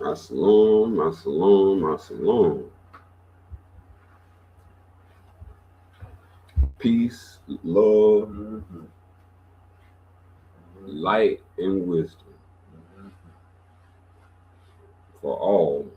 Assalom, assalom, assalom. Peace, love, light, and wisdom for all.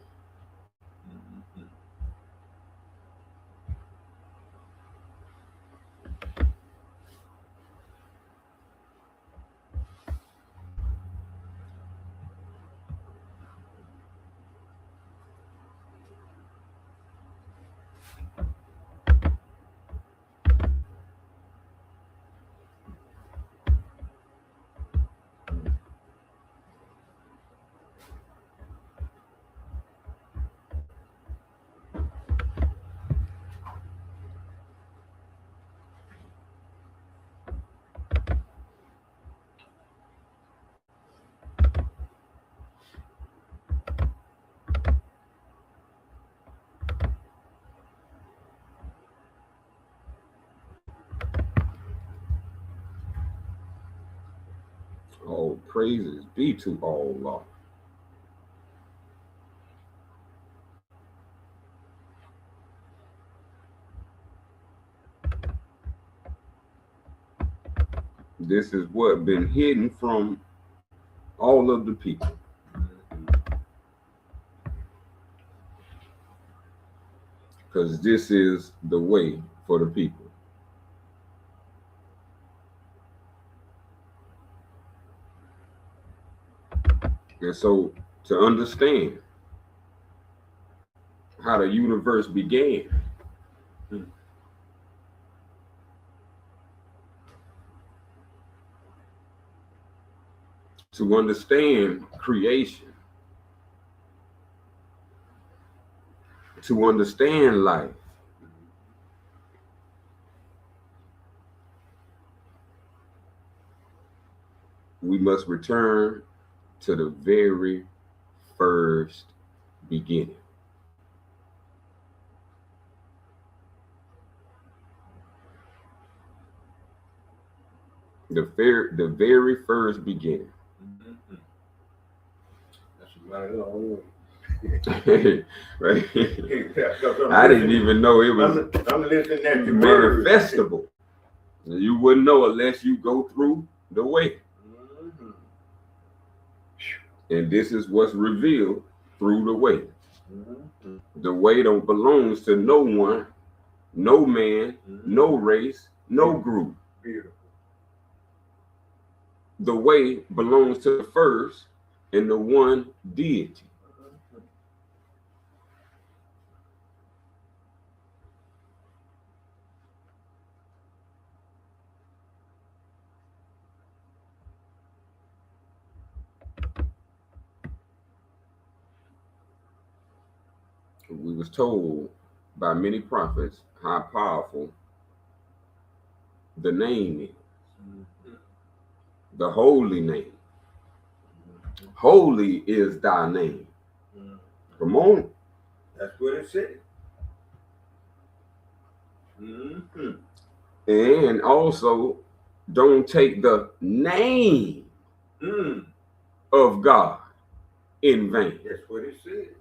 All praises be to Allah. This is what been hidden from all of the people. Because this is the way for the people. And so to understand how the universe began, to understand creation, to understand life, we must return to the very first beginning. The very first beginning. That's right. Right? I didn't even know it was manifestable. You wouldn't know unless you go through the way. And this is what's revealed through the way. The way don't belongs to no one, no man, no race, no group. The way belongs to the first and the one deity. We was told by many prophets how powerful the name is. The holy name. Holy is thy name. Come on. That's what it said. And also, don't take the name of God in vain. That's what it said.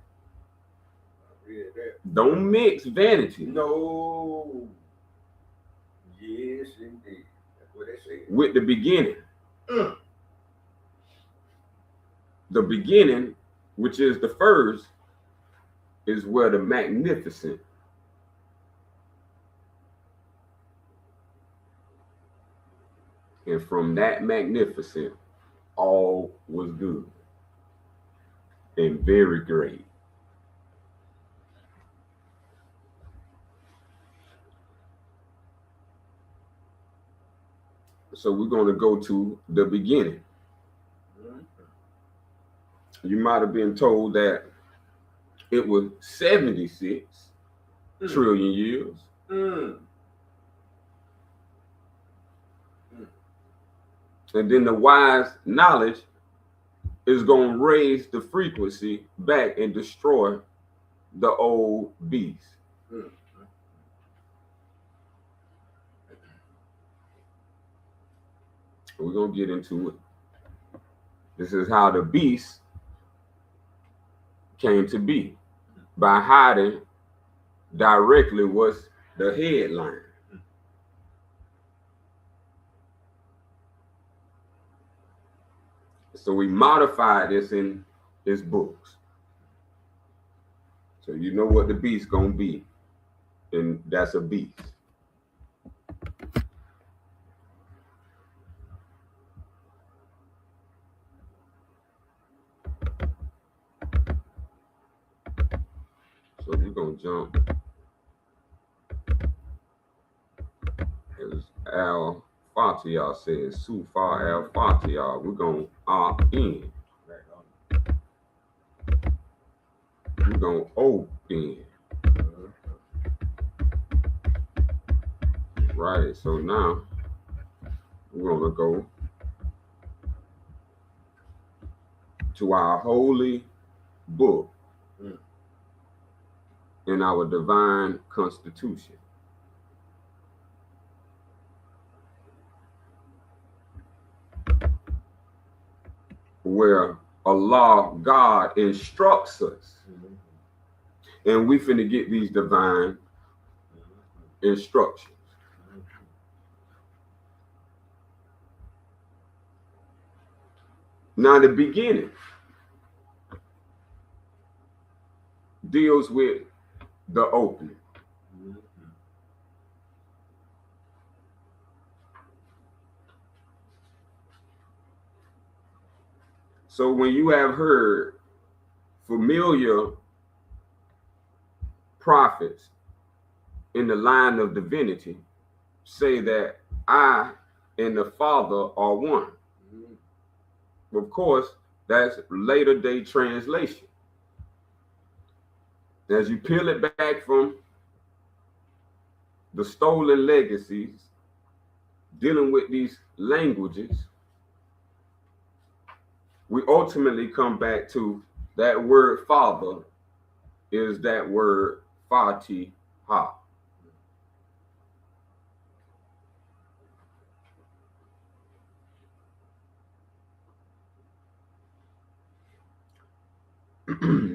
I read that. Don't mix vanity. No. Yes, indeed. That's what it said. With the beginning. The beginning, which is the first, is where the magnificent and from that magnificent, all was good and very great. So we're going to go to the beginning. You might have been told that it was 76 trillion years. And then the wise knowledge is going to raise the frequency back and destroy the old beast. We're going to get into it. This is how the beast came to be by hiding directly what's the headline. So we modified this in his books. So you know what the beast gonna be, and that's a beast. So we're gonna jump, as Al Fatiyah says, Sufar Al Fatiyah. We're gonna opt in. We're gonna open. Right. So now we're gonna go to our holy book in our divine constitution. Where Allah, God, instructs us. And we finna get these divine instructions. Now the beginning deals with the opening. So when you have heard familiar prophets in the line of divinity say that I and the Father are one. Of course, that's later day translation. As you peel it back from the stolen legacies, dealing with these languages, we ultimately come back to that word Father is that word Fatiha.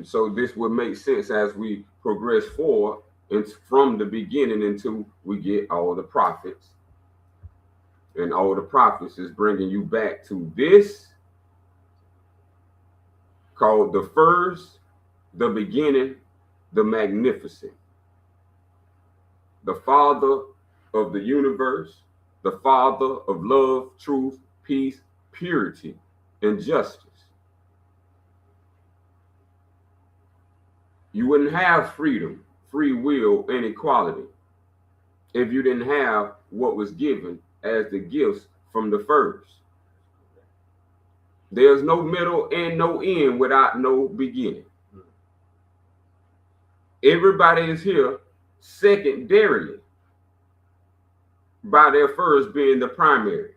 So this would make sense as we progress forward and from the beginning until we get all the prophets. And all the prophets is bringing you back to this called the first, the beginning, the magnificent. The Father of the universe, the Father of love, truth, peace, purity, and justice. You wouldn't have freedom, free will, and equality if you didn't have what was given as the gifts from the first. There's no middle and no end without no beginning. Everybody is here secondarily by their first being the primary.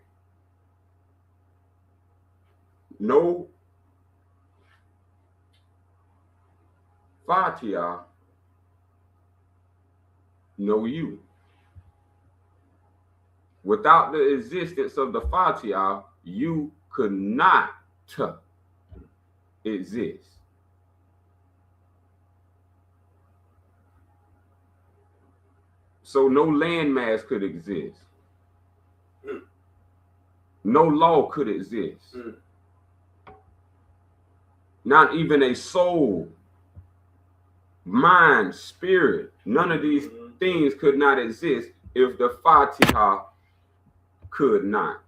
No Fatiha, no you. Without the existence of the Fatiha, you could not exist. So no landmass could exist. No law could exist. Not even a soul, mind, spirit, none of these things could not exist if the Fatiha could not.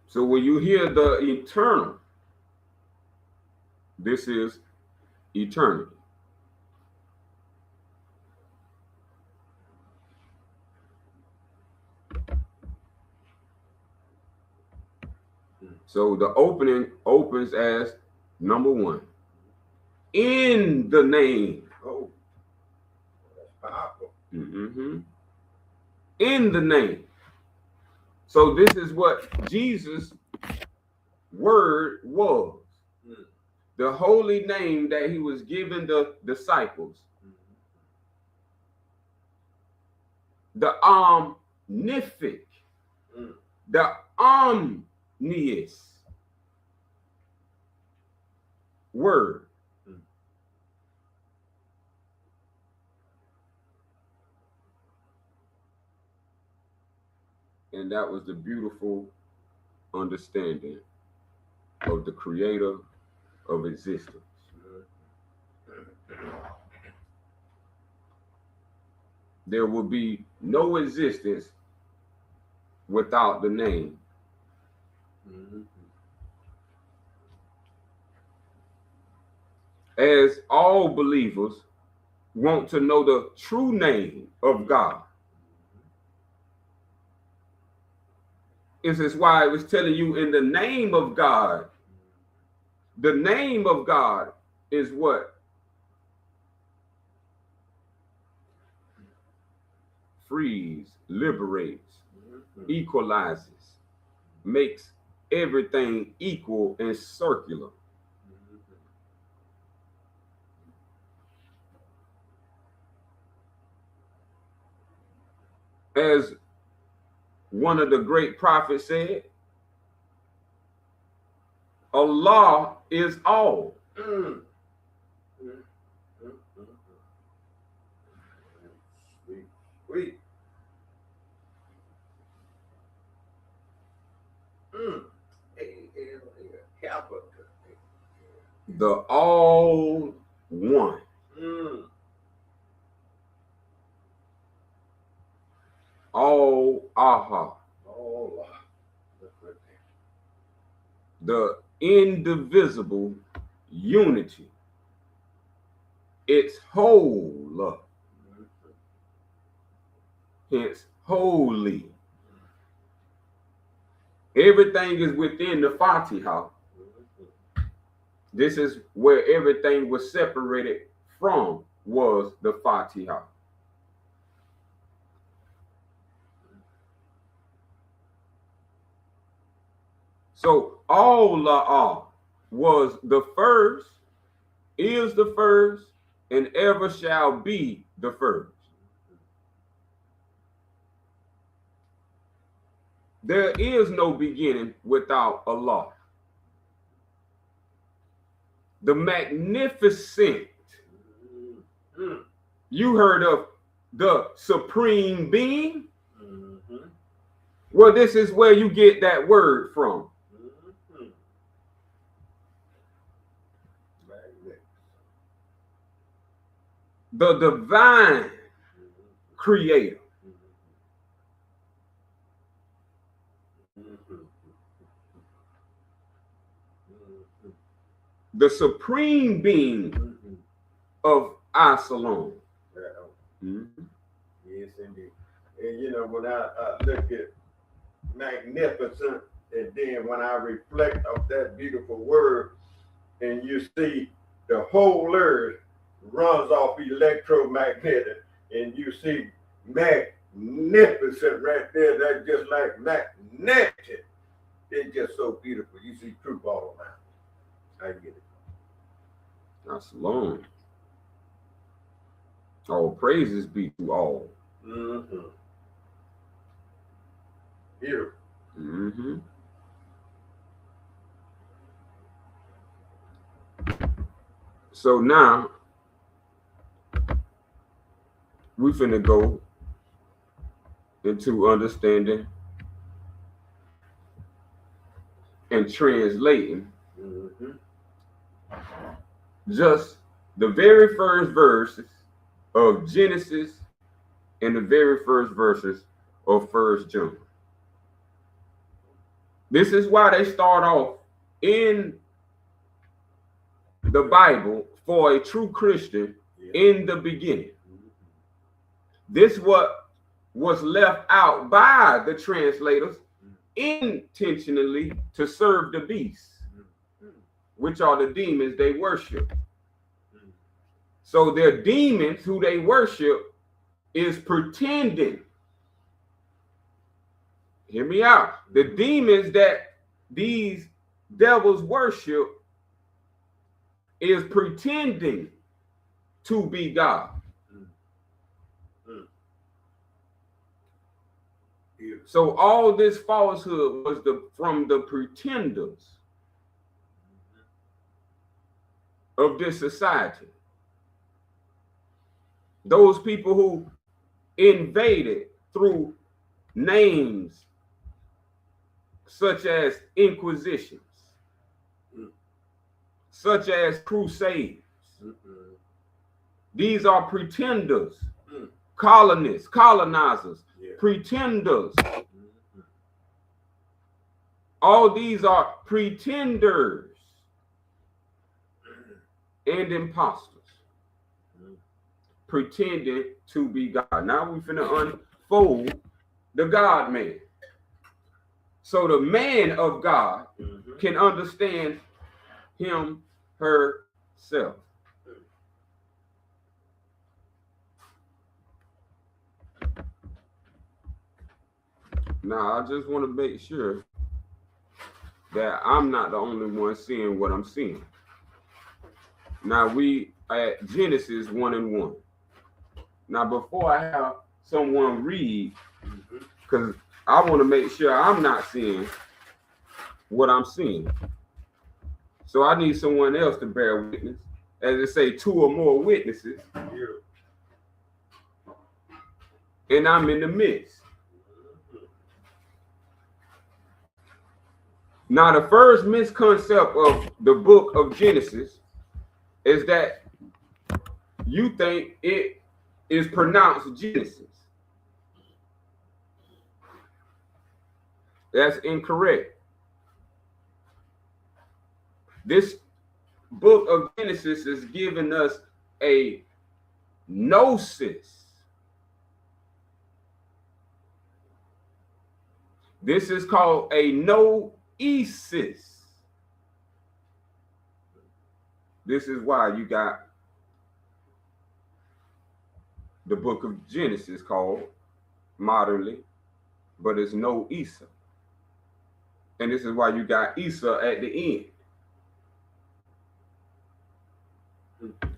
So when you hear the eternal, this is eternity. So the opening opens as number one. In the name. Oh, that's powerful. In the name. So this is what Jesus' word was. The holy name that he was giving the disciples. The omnific. The Nies. Word. And that was the beautiful understanding of the creator of existence. There will be no existence without the name. As all believers want to know the true name of God. This is why I was telling you, in the name of God, the name of God is what? Frees, liberates, equalizes, makes everything equal and circular. As one of the great prophets said, Allah is all. Sweet. The all one. All aha. The indivisible unity. It's whole. Hence holy. Everything is within the Fatiha. This is where everything was separated from, was the Fatiha. So Allah was the first, is the first, and ever shall be the first. There is no beginning without Allah. The magnificent. You heard of the supreme being? Well, this is where you get that word from. The divine creator. The supreme being of Absalom. Yes, indeed. And you know, when I look at magnificent, and then when I reflect of that beautiful word, and you see the whole earth runs off electromagnetic, and you see magnificent right there, that's just like magnetic. It's just so beautiful. You see truth all around. I get it. That's long. All praises be to all. Beautiful. So now we finna go into understanding and translating just the very first verses of Genesis and the very first verses of 1 John. This is why they start off in the Bible for a true Christian in the beginning. This what was left out by the translators intentionally to serve the beasts, which are the demons they worship. So their demons who they worship is pretending. Hear me out. The demons that these devils worship is pretending to be God. Beautiful. So all this falsehood was from the pretenders of this society. Those people who invaded through names such as inquisitions, such as crusades. These are pretenders, colonists, colonizers, pretenders. All these are pretenders and imposters, pretending to be God. Now we finna unfold the God man. So the man of God can understand him, herself. Now, I just want to make sure that I'm not the only one seeing what I'm seeing. Now, we at Genesis 1 and 1. Now, before I have someone read, because I want to make sure I'm not seeing what I'm seeing. So I need someone else to bear witness. As it say, 2 or more witnesses. And I'm in the midst. Now, the first misconception of the book of Genesis is that you think it is pronounced Genesis. That's incorrect. This book of Genesis is giving us a gnosis. This is called a noesis. This is why you got the book of Genesis called modernly, but it's Noesa. And this is why you got Isa at the end.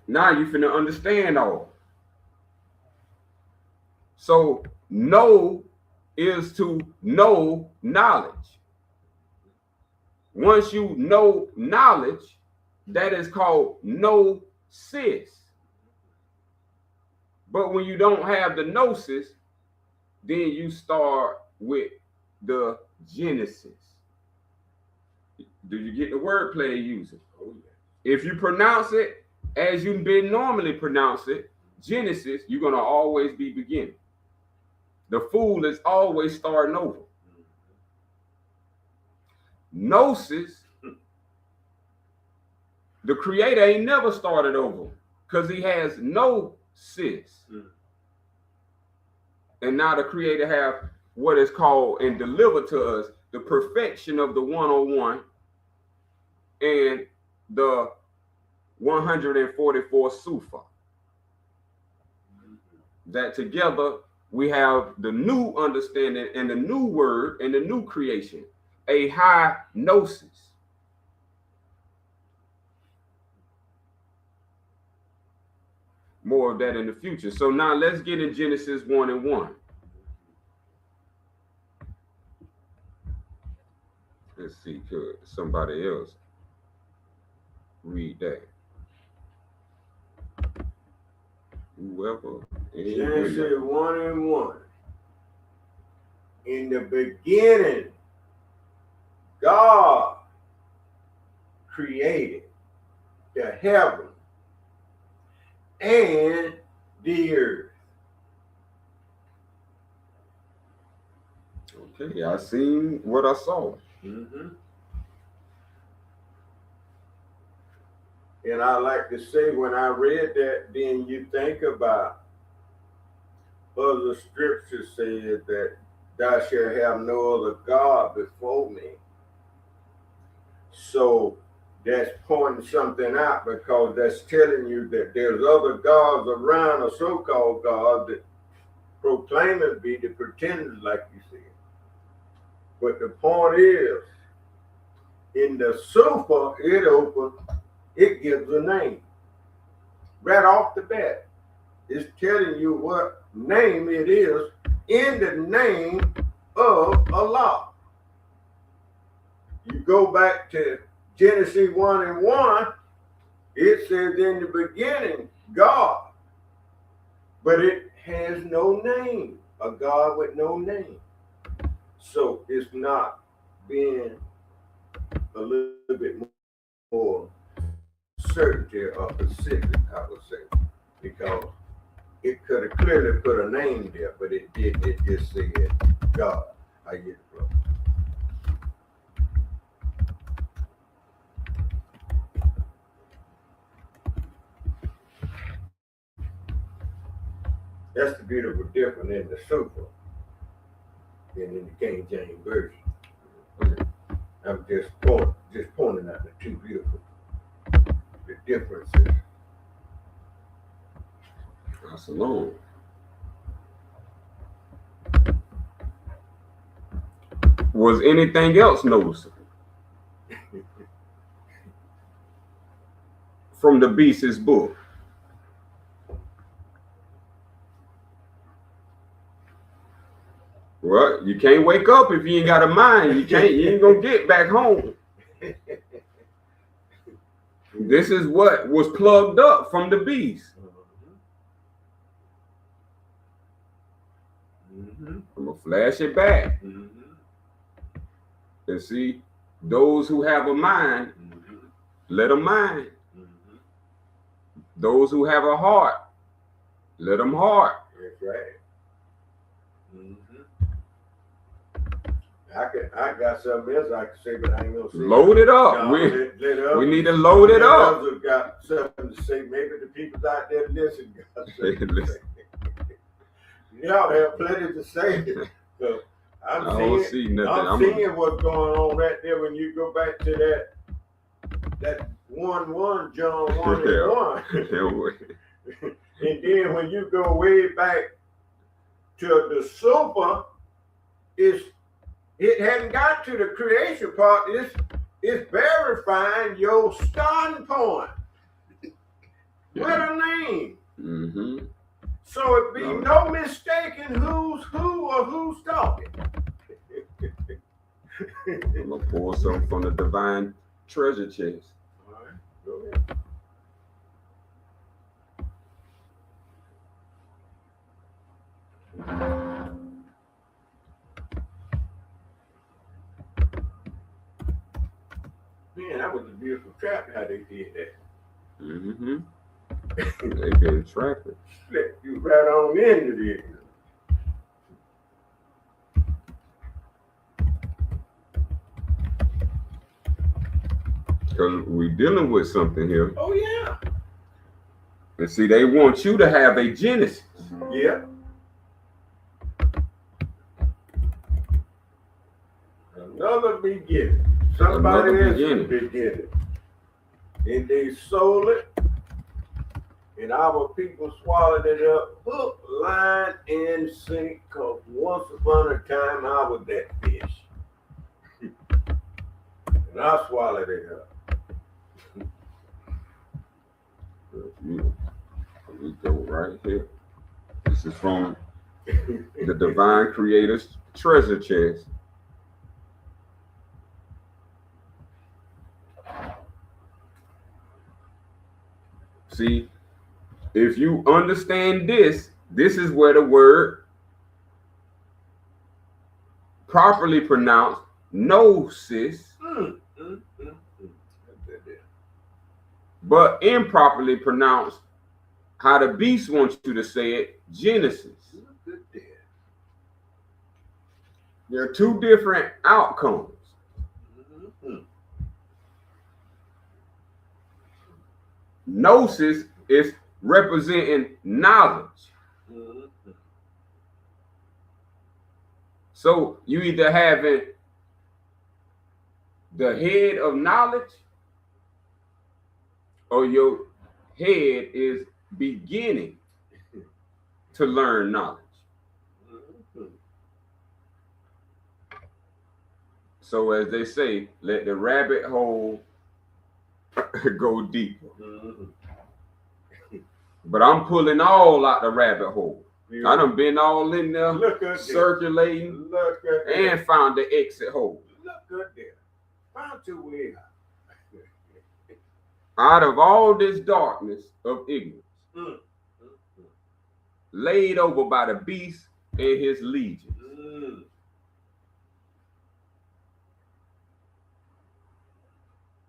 Now you finna understand all. So know is to know knowledge. Once you know knowledge, that is called gnosis. But when you don't have the gnosis, then you start with the Genesis. Do you get the wordplay using? Oh, yeah. If you pronounce it as you've been normally pronounce it, Genesis, you're going to always be beginning. The fool is always starting over. Gnosis, the creator ain't never started over because he has no sis. And now the creator have what is called and delivered to us the perfection of the 101 and the 144 Sufa. That together we have the new understanding and the new word and the new creation, a high gnosis. More of that in the future. So now let's get in Genesis 1 and 1. Let's see, could somebody else read that? Whoever. Genesis 1 and 1. In the beginning, God created the heaven and the earth. Okay, I seen what I saw. And I like to say, when I read that, then you think about other scriptures said that thou shalt have no other God before me. So that's pointing something out, because that's telling you that there's other gods around, or so-called gods, that proclaim to be the pretenders, like you said. But the point is, in the Sufa, it gives a name. Right off the bat, it's telling you what name it is in the name of Allah. You go back to Genesis 1:1, it says in the beginning, God. But it has no name, a God with no name. So it's not being a little bit more certainty or specific, I would say, because it could have clearly put a name there, but it didn't. It just said God. I get it, bro. That's the beautiful difference in the super than in the King James version. I'm just pointing out the two beautiful the differences. That's alone. Was anything else noticeable from the beast's book? Well, you can't wake up if you ain't got a mind. You ain't gonna get back home. This is what was plugged up from the beast. I'm gonna flash it back. And see, those who have a mind, let them mind. Those who have a heart, let them heart. That's right. I got something else I can say, but I ain't gonna say. Load it up. No, we need to load it up. Others got something to say. Maybe the people out there listening got something to say. Y'all have plenty to say. So I'm seeing what's going on right there when you go back to that 1:1, John 1:1. And then when you go way back to the super, it hadn't got to the creation part. It's verifying your starting point with a name. So it be no mistaking who's who or who's talking. I'm gonna pour some from the divine treasure chest. All right, go ahead. Man, that was a beautiful trap how they did that. They been trapping. Slip you right on into this. Because we're dealing with something here. Oh yeah. And see, they want you to have a Genesis. Yeah. Another beginning. Somebody else's beginning. And they sold it. And our people swallowed it up, hook, line, and sink, because once upon a time I was that fish. And I swallowed it up. We go right here. This is from the Divine Creator's treasure chest. See, if you understand this, this is where the word properly pronounced gnosis, but improperly pronounced how the beast wants you to say it, Genesis. There are two different outcomes. Gnosis is representing knowledge. So you either having the head of knowledge or your head is beginning to learn knowledge. So as they say, let the rabbit hole go deeper. But I'm pulling all out the rabbit hole. I done been all in there, Look at circulating, Look at and found the exit hole. Look at that. Found your way out. Out of all this darkness of ignorance, laid over by the beast and his legions.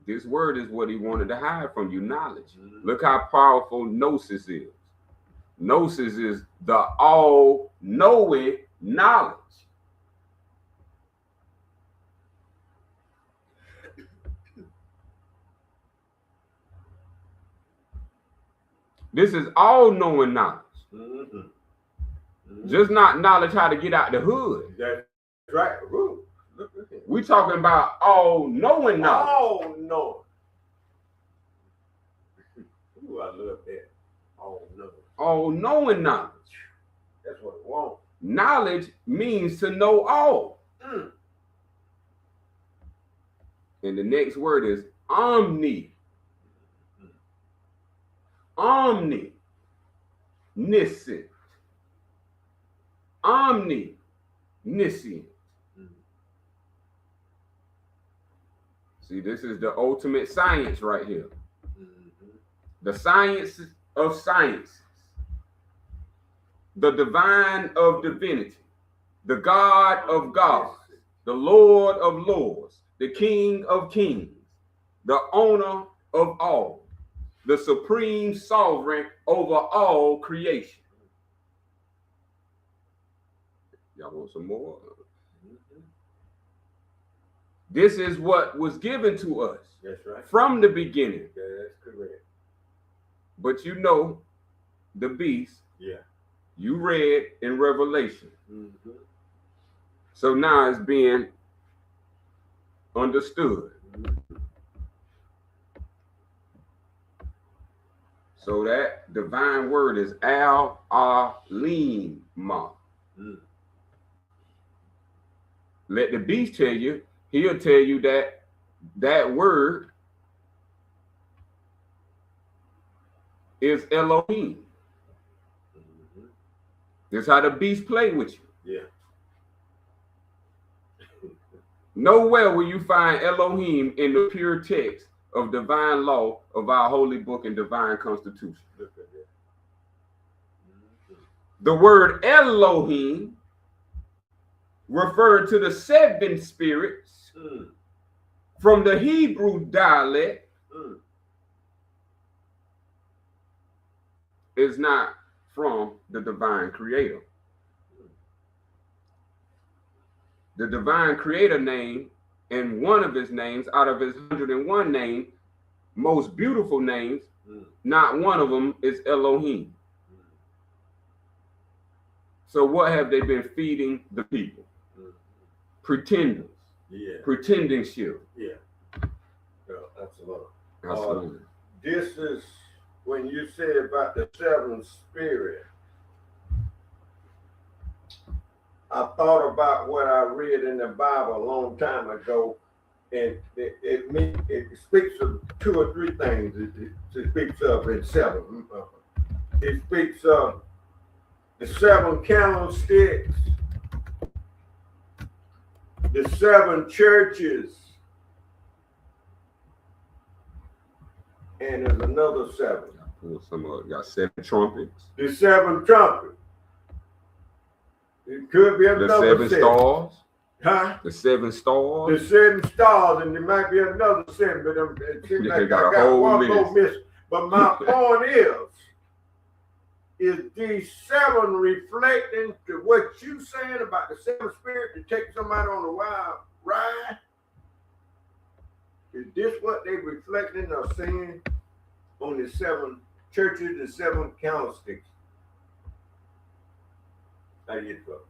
This word is what he wanted to hide from you, knowledge. Look how powerful gnosis is. Gnosis is the all-knowing knowledge. This is all-knowing knowledge. Just not knowledge how to get out the hood. That's right. Ooh, we talking about all-knowing knowledge. All-knowing. Ooh, I love that. All-knowing. All-knowing knowledge. That's what it wants. Knowledge means to know all. And the next word is omni. Omniscient. Omniscient. See, this is the ultimate science right here. The science of sciences. The divine of divinity. The God of gods. The Lord of lords. The King of kings. The owner of all. The supreme sovereign over all creation. Y'all want some more? This is what was given to us. That's right. From the beginning. That's correct. But you know, the beast, you read in Revelation. So now it's being understood. So that divine word is Al-Alim-Ma. Let the beast tell you, he'll tell you that that word is Elohim. That's how the beast play with you. Nowhere will you find Elohim in the pure text of divine law of our holy book and divine constitution. Look at that. The word Elohim referred to the 7 spirits from the Hebrew dialect is not from the divine creator. The divine creator name, and one of his names out of his 101 names, most beautiful names, not one of them is Elohim. So what have they been feeding the people? Pretenders. Pretending shit. Absolutely. This is when you say about the 7 spirits. I thought about what I read in the Bible a long time ago, and it speaks of 2 or 3 things. It speaks of in 7. It speaks of the 7 candlesticks, the 7 churches, and there's another 7. Got 7 trumpets. The 7 trumpets. It could be another the 7 stars. Huh? The 7 stars. The 7 stars, and there might be another 7, but it seems like I got one more miss. But my point is these 7 reflecting to what you saying about the 7 spirits to take somebody on a wild ride? Is this what they reflecting or saying on the 7 churches, the 7 candlesticks? How do you go?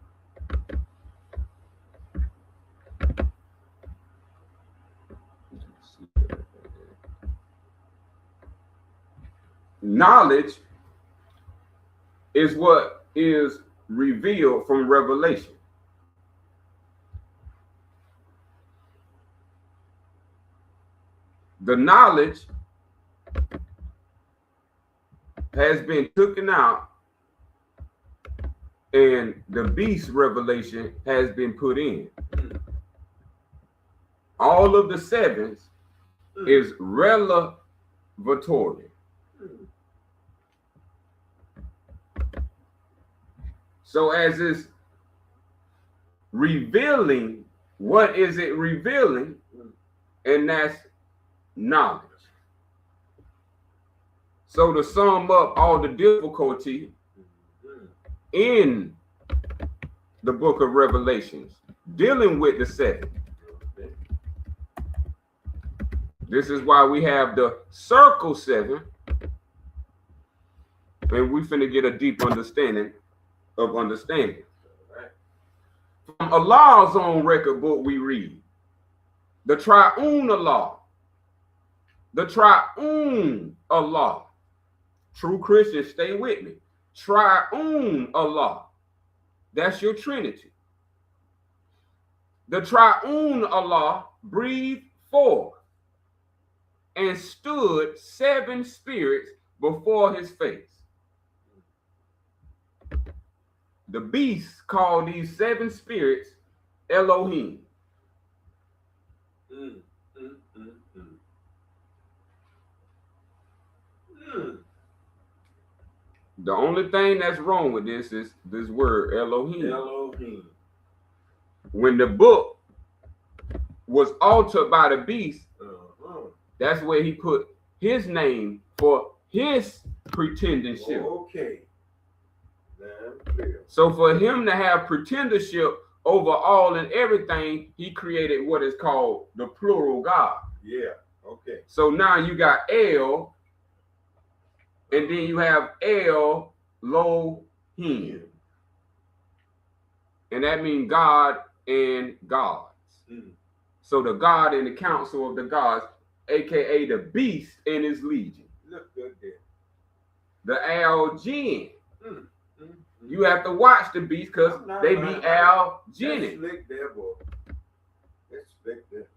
Knowledge is what is revealed from revelation. The knowledge has been taken out and the beast revelation has been put in. All of the sevens is revelatory. So as it's revealing, what is it revealing? And that's knowledge. So to sum up all the difficulty in the book of Revelations, dealing with the seven. This is why we have the circle seven, and we finna get a deep understanding of understanding. From Allah's own record book, we read the triune Allah, the triune Allah. True Christians, stay with me. Triune Allah. That's your Trinity. The triune Allah breathed forth and stood seven spirits before his face. The beast called these seven spirits Elohim. The only thing that's wrong with this is this word Elohim. Elohim. When the book was altered by the beast, that's where he put his name for his pretendership. Okay. So for him to have pretendership over all and everything, he created what is called the plural God. Yeah. Okay. So now you got El, and then you have Elohim. And that means God and gods. So the God and the council of the gods, aka the beast and his legion. Look good there. The Al-Jinn. You have to watch the beast because they be Al-Jinn. That's slick there, boy. That's slick there.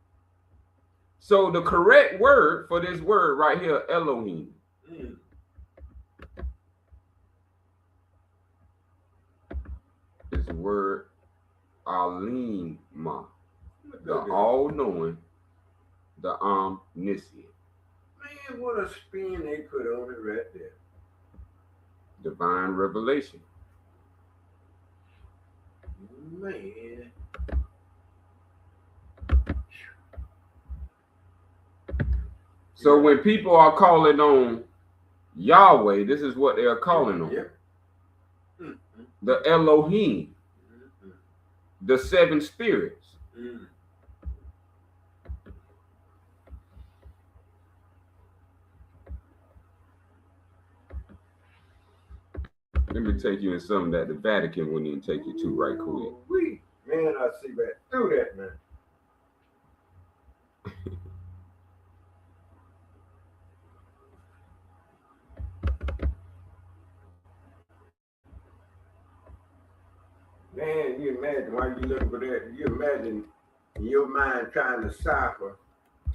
So the correct word for this word right here, Elohim, is the word Alima, the all-knowing, the omniscient. Man, what a spin they put on it right there. Divine revelation. Man. So when people are calling on Yahweh, this is what they are calling on. The Elohim, the seven spirits. Let me take you in something that the Vatican wouldn't even take you to right quick. Man, I see that through that, man. Man, you imagine while you looking for that, you imagine in your mind trying to cipher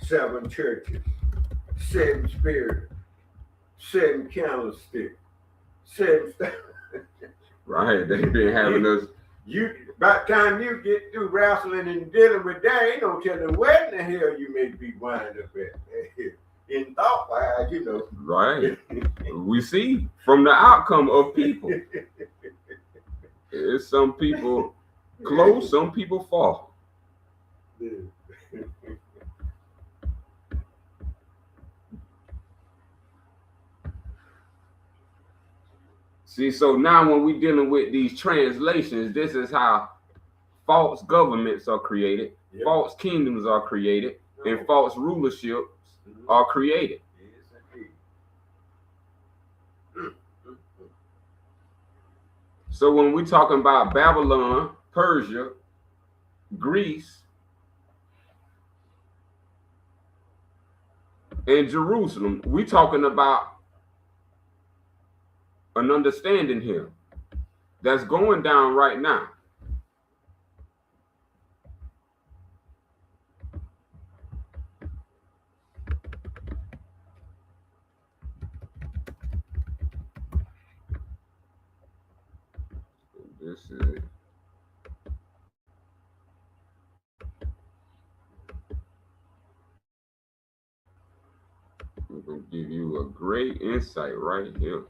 seven churches, seven spirits, seven candlesticks, seven stuff. Right, they've been having us. You by the time you get through wrestling and dealing with that, ain't no telling where in the hell you may be winding up at. In thought wise, you know. Right. We see from the outcome of people. It's some people close, some people fall. See, so now when we're dealing with these translations, this is how false governments are created, false kingdoms are created, and false rulerships are created. So when we're talking about Babylon, Persia, Greece, and Jerusalem, we're talking about an understanding here that's going down right now. This I'll give you a great insight right here.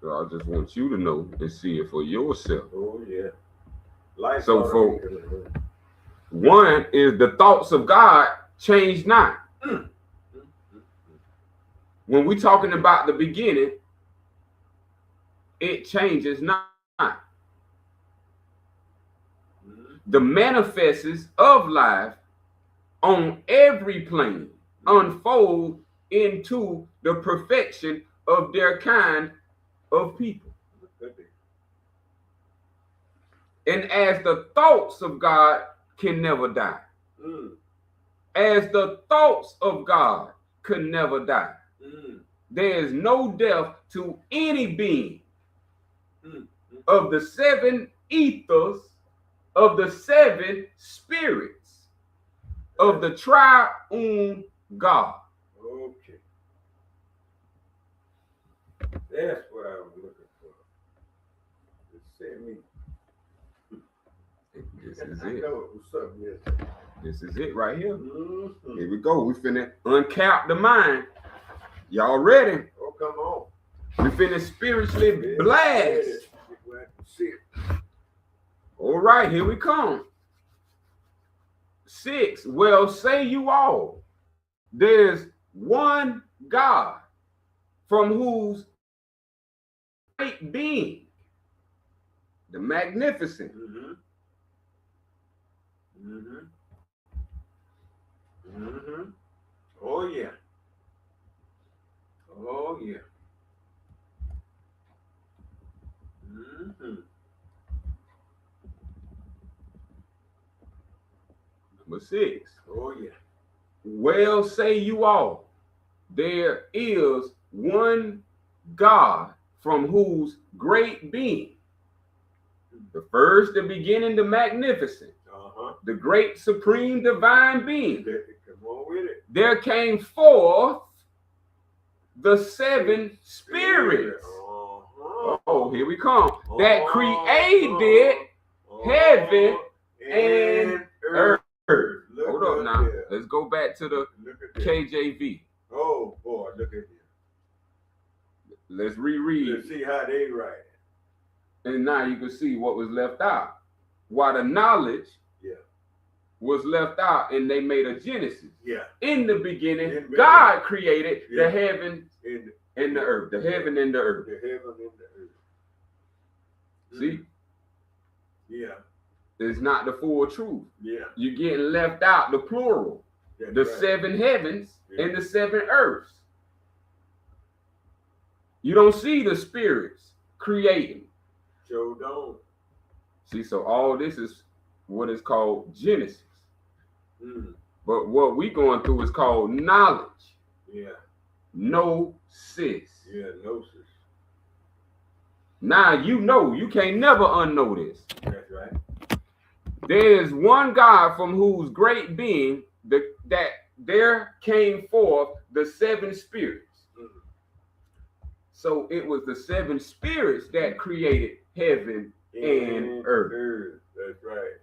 So I just want you to know and see it for yourself. Oh yeah. Life So ought to for be good. one is the thoughts of God change not. When we're talking about the beginning, it changes not. The manifests of life on every plane unfold into the perfection of their kind of people. And as the thoughts of God can never die, as the thoughts of God could never die, there is no death to any being of the seven ethers, of the seven spirits, of the triune God. Okay. That's what I was looking for. Just send me. This is I it. know it was something yesterday. This is it right here. Here we go. We finna uncap the mind. Y'all ready? Oh, come on. We finna spiritually blast. See it. All right, here we come. 6. Well, say you all, there's one God from whose great being, the magnificent, Oh yeah. Oh yeah. Number 6. Oh yeah. Well, say you all, there is one God from whose great being, the first, the beginning, the magnificent, the great supreme divine being, Come on with it. there came forth the seven spirits. Oh, here we come. That created heaven and earth. Hold up now. There. Let's go back to the KJV. Oh boy, look at here. Let's reread. Let's see how they write it. And now you can see what was left out. Why the knowledge was left out, and they made a Genesis. In the beginning, God created the heaven and the earth. The heaven and the earth. The heaven and the earth. See? Yeah. It's not the full truth. Yeah. You're getting left out the plural. That's the right. 7 heavens and the 7 earths. You don't see the spirits creating. Sure don't. See, so all this is what is called Genesis. But what we going through is called knowledge. Yeah. Gnosis. Yeah, gnosis. Now you know, you can't never unknow this. That's right. There is one God from whose great being that there came forth the 7 spirits. So it was the 7 spirits that created heaven and earth. That's right.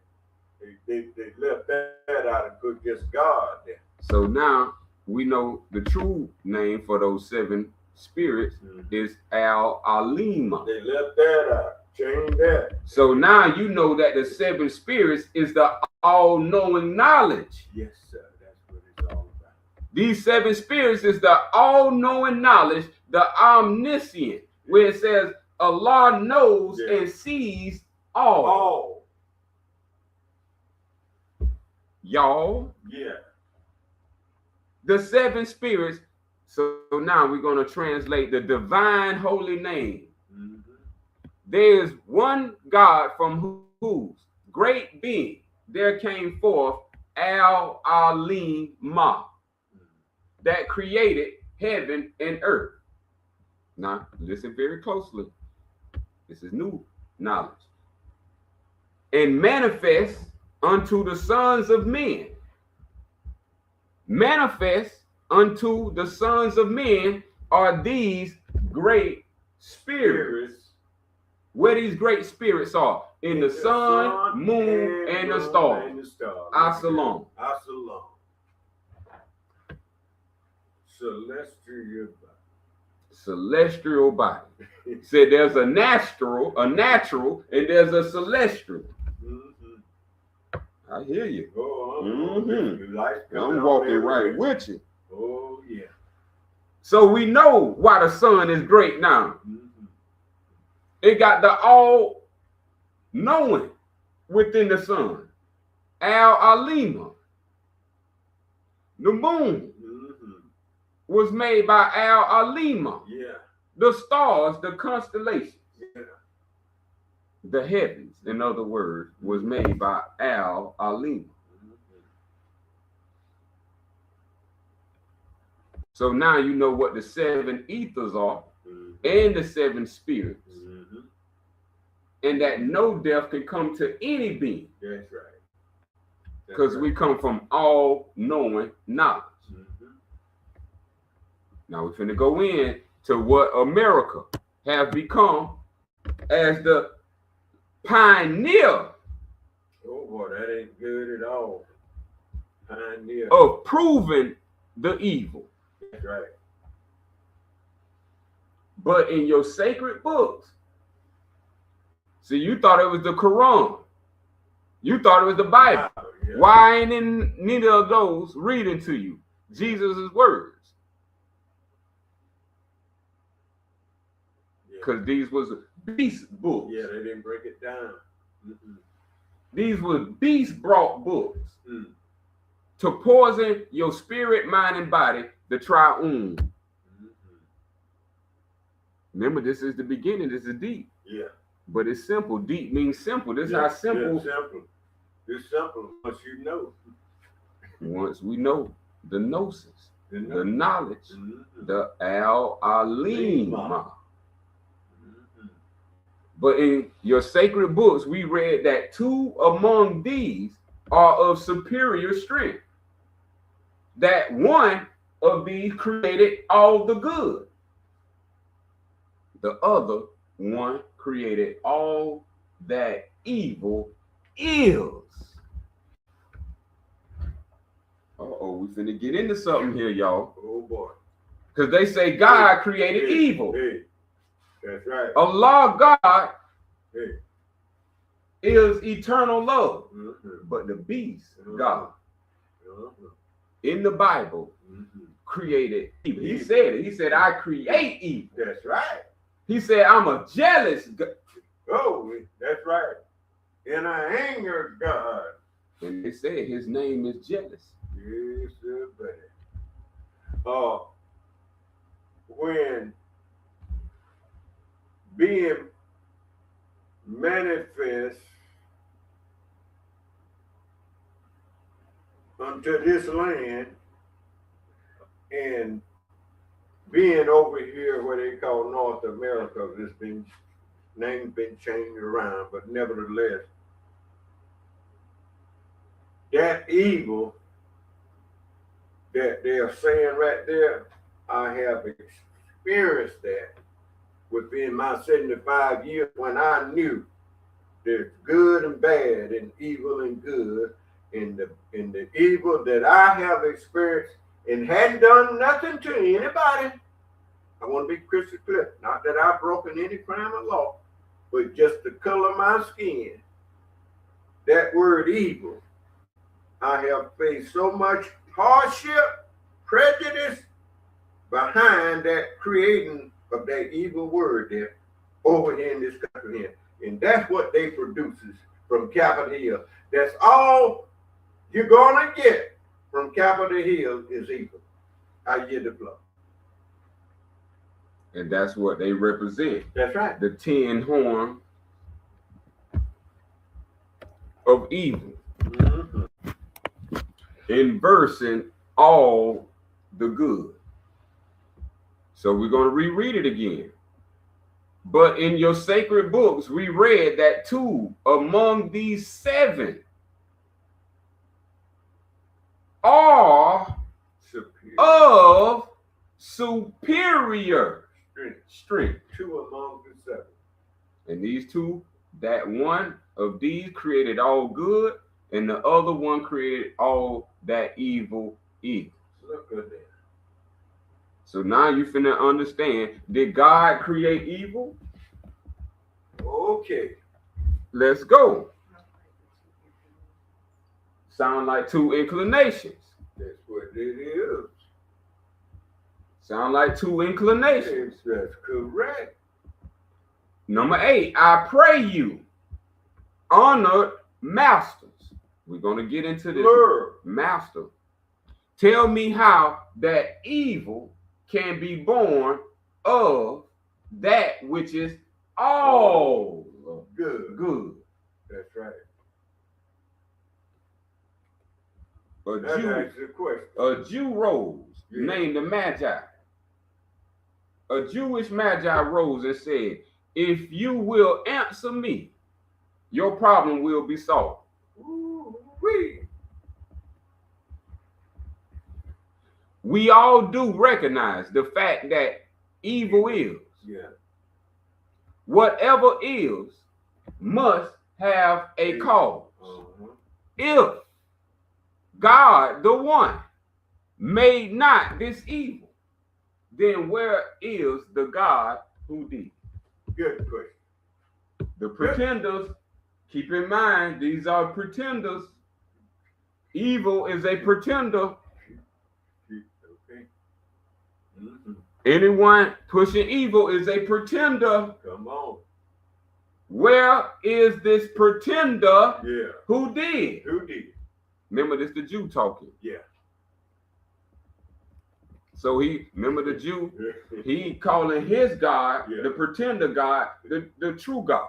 They left that out and put just God there. So now we know the true name for those 7 spirits is Al-Alima. They left that out. Change that. So now you know that the 7 spirits is the all-knowing knowledge. Yes, sir. That's what it's all about. These 7 spirits is the all-knowing knowledge, the omniscient, where it says Allah knows and sees all. Y'all. Yeah. The 7 spirits. So now we're going to translate the divine holy name. There's one God from whose great being there came forth Al-Alima, that created heaven and earth. Now, listen very closely. This is new knowledge. And manifest unto the sons of men. Manifest unto the sons of men are these great spirits Where these great spirits are. In the sun, moon, and the stars. Asalom. Asalom. Celestial body. Celestial body. Said there's a natural, and there's a celestial. I hear you. I'm walking right with you. Oh, yeah. So we know why the sun is great now. It got the all-knowing within the sun. Al-Alima. The moon was made by Al-Alima. Yeah. The stars, the constellations. Yeah. The heavens, in other words, was made by Al-Alima. So now you know what the 7 ethers are and the 7 spirits. And that no death can come to any being. That's right. Because we come from all-knowing knowledge. Now we're finna go in to what America has become as the pioneer. Oh boy, that ain't good at all. Pioneer. Of proving the evil. That's right. But in your sacred books, see, you thought it was the Quran. You thought it was the Bible. Yeah. Why ain't in neither of those reading to you Jesus' words? Because these was beast books. Yeah, they didn't break it down. These was beast brought books to poison your spirit, mind, and body, the triune. Remember, this is the beginning. This is deep. Yeah. But it's simple. Deep means simple. This is how simple. Yeah, simple. It's simple once you know. Once we know the gnosis, the knowledge, the Al-Alima. But in your sacred books, we read that 2 among these are of superior strength. That 1 of these created all the good. The other 1 created all that evil is. We finna get into something here, y'all. Oh boy. Because they say God created evil. That's right. Allah, God, is eternal love. But the beast, God, in the Bible, created evil. He said it. He said, I create evil. That's right. He said, I'm a jealous God. Oh, that's right. And I anger God. And they said his name is jealous. Yes, sir, buddy. When being manifest unto this land and being over here where they call North America, this name's been changed around, but nevertheless, that evil that they're saying right there, I have experienced that within my 75 years when I knew there's good and bad and evil and good, and the evil that I have experienced and hadn't done nothing to anybody. I want to be crystal clear. Not that I've broken any crime or law, but just the color of my skin. That word evil, I have faced so much hardship, prejudice behind that creating of that evil word there over here in this country here. And that's what they produces from Capitol Hill. That's all you're gonna get from Capitol Hill is evil. I get the flow. And that's what they represent. That's right. The 10 horn of evil. Inversing all the good. So we're going to reread it again. But in your sacred books, we read that 2 among these 7 are of superior strength. 2 among the 7. And these two, that one of these created all good, and the other one created all that evil is. Look at that. So now you finna understand, did God create evil? Okay. Let's go. Sound like two inclinations. That's what it is. Sound like two inclinations. That's correct. Number 8, I pray you, honored masters. We're going to get into this. Lord. Master, tell me how that evil can be born of that which is all good. Good. That's right. A Jew rose, named the Magi. A Jewish Magi rose and said, if you will answer me, your problem will be solved. Ooh-wee. We all do recognize the fact that evil is. Yeah. Whatever is must have a cause. If God, the one, made not this evil, then where is the God who did? Good question. The pretenders, keep in mind, these are pretenders. Evil is a pretender. Okay. Mm-hmm. Anyone pushing evil is a pretender. Come on. Where is this pretender? Yeah. Who did? Who did? Remember, this the Jew talking. Yeah. So remember the Jew, he calling his God, the pretender God, the true God.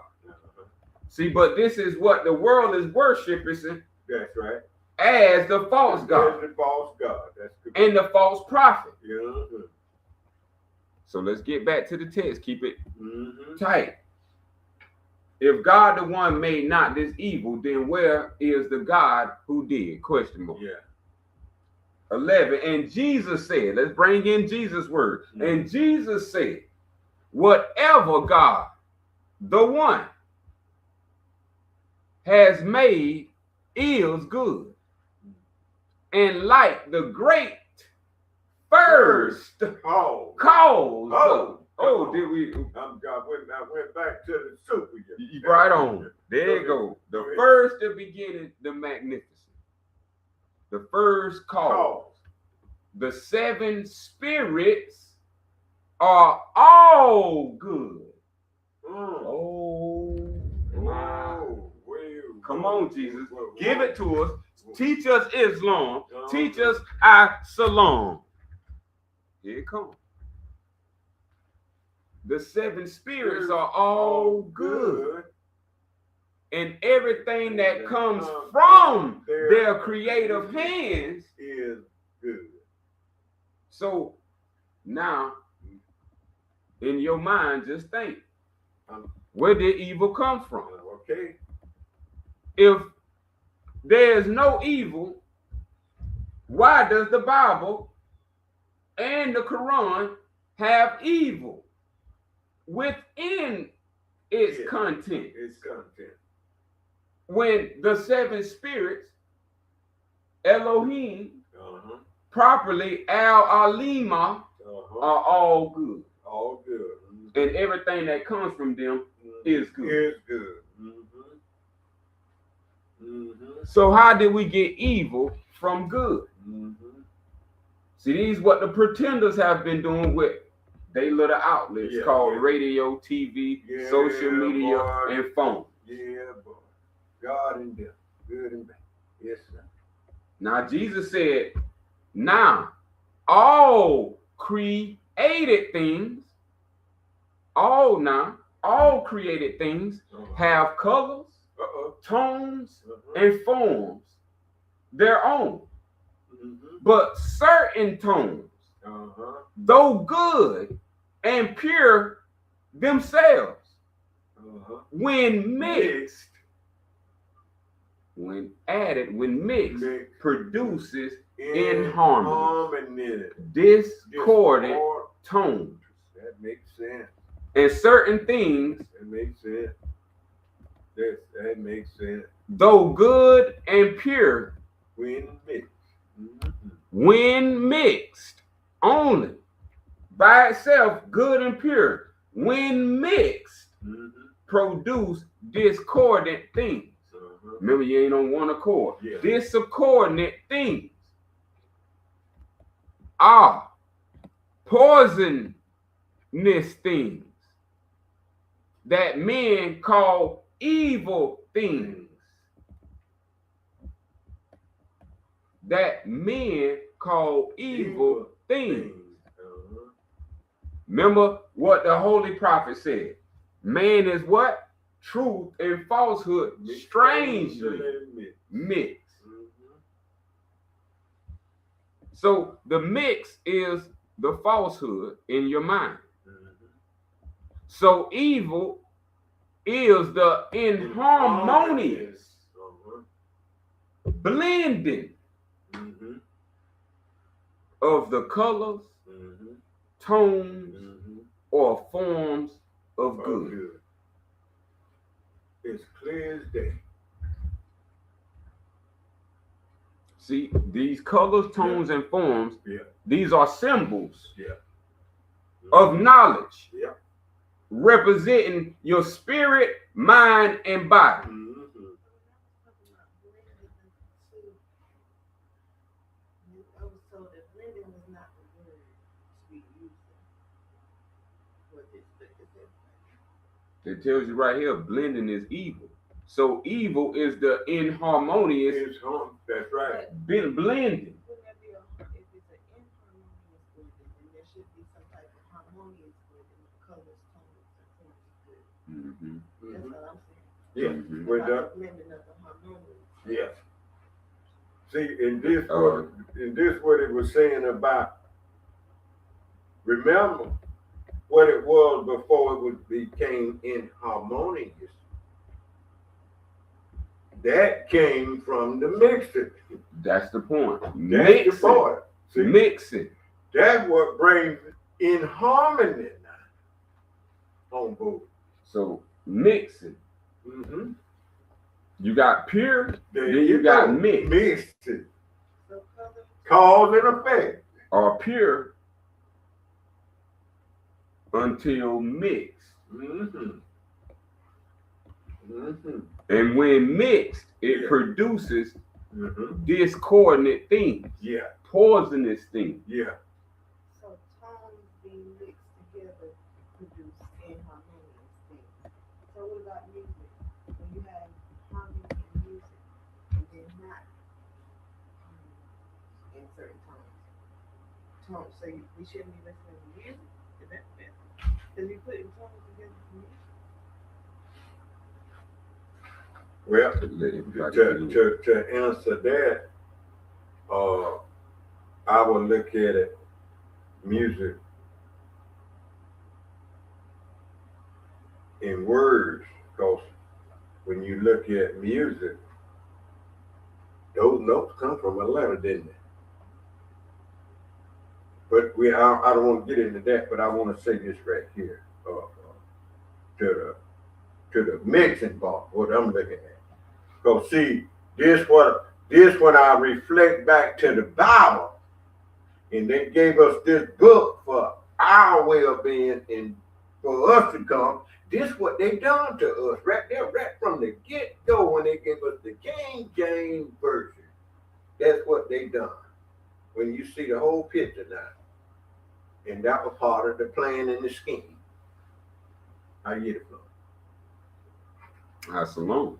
See, but this is what the world is worshiping. That's right. As the false God. As the false God. That's good. And the false prophet. Yeah. So let's get back to the text. Keep it tight. If God the one made not this evil, then where is the God who did? Question mark. Yeah. 11. And Jesus said, let's bring in Jesus' word. And Jesus said, whatever God, the one, has made is good. And like the great first cause. Did we? I went back to the soup again. Right on. There you go. The first, the beginning, the magnificent. The first cause. The 7 spirits are all good. Come on, Jesus. Give it to us. Teach us Islam. Teach us Salam. Here it comes. The 7 spirits are all good. And everything that comes from their creative hands is good. So now, in your mind, just think, where did evil come from? Okay. If there is no evil, why does the Bible and the Quran have evil within its content? When the 7 spirits, Elohim, properly Al-Alima, are all good. All good. And everything that comes from them is good. Is good. So how did we get evil from good? See, these what the pretenders have been doing with they little outlets called radio, TV, social media, and phone. Yeah, boy. God and death, good and bad. Yes, sir. Now Jesus said, now all created things, all created things have colors, tones, and forms their own. But certain tones, though good and pure themselves, when mixed, when added, when mixed, produces in harmony, discordant tones. That makes sense. And certain things, that makes sense, That makes sense. Though good and pure, When mixed. Mm-hmm. when mixed, only by itself, good and pure, when mixed, Mm-hmm. produce discordant things. Uh-huh. Remember, you ain't on one accord. Yeah. Discordant things are poisonous things that men call evil things. That men call evil things. Uh-huh. Remember what the holy prophet said. Man is what? Truth and falsehood strangely mixed. Mm-hmm. So the mix is the falsehood in your mind. Mm-hmm. So evil is the inharmonious blending Mm-hmm. of the colors, Mm-hmm. tones, Mm-hmm. or forms of good. It's clear as day. See, these colors, tones, and forms, these are symbols of knowledge, representing your spirit, mind, and body. Mm-hmm. I was told that blending was not the word to be using for this. It tells you right here, blending is evil. So evil is the inharmonious. That's right. Blending. Wouldn't that be if it's an inharmonious blending, then there should be some type of harmonious blending of colors, tones, and forms of good. Mm-hmm. That's all I'm saying. Yeah. Mm-hmm. With the blending of the harmonious. yes. See, in this what it was saying about. Remember what it was before became inharmonious. That came from the mixing. That's the point. That's the point. See, mixing. That's what brings in harmony now on board. So mixing. Mm-hmm. You got pure, then you got mixed. Mixing. Cause and effect. Or pure until mixed. Mm-hmm. Mm-hmm. And when mixed, it produces discordant things. Yeah. Poisonous things. Yeah. So tones being mixed together produce inharmonious things. So what about music? When you have harmony in music and then not in certain tones. So we shouldn't be listening to music? Is that fair? Because we putting tones together for music. Well, to answer that, I would look at it, music in words, because when you look at music, those notes come from a letter, didn't they? But I don't want to get into that, but I want to say this right here, to the mixing part, what I'm looking at. Because see, this when I reflect back to the Bible, and they gave us this book for our well-being and for us to come. This what they done to us right there, right from the get-go when they gave us the King James version. That's what they done. When you see the whole picture now. And that was part of the plan and the scheme. I get it, Flo. That's alone.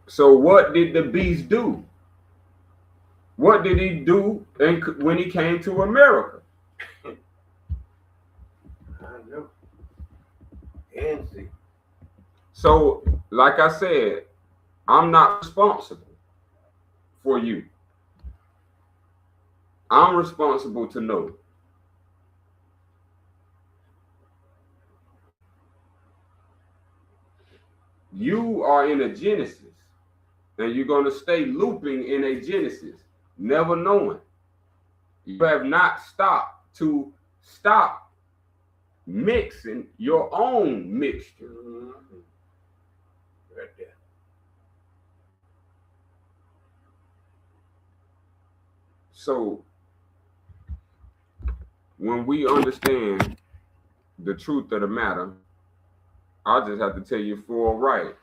So what did the beast do? What did he do when he came to America? I know. And see. So, like I said, I'm not responsible for you. I'm responsible to know. You are in a Genesis, and you're going to stay looping in a Genesis, never knowing. You have not stopped to stop mixing your own mixture. Mm-hmm. Right there. So when we understand the truth of the matter, I just have to tell you for right,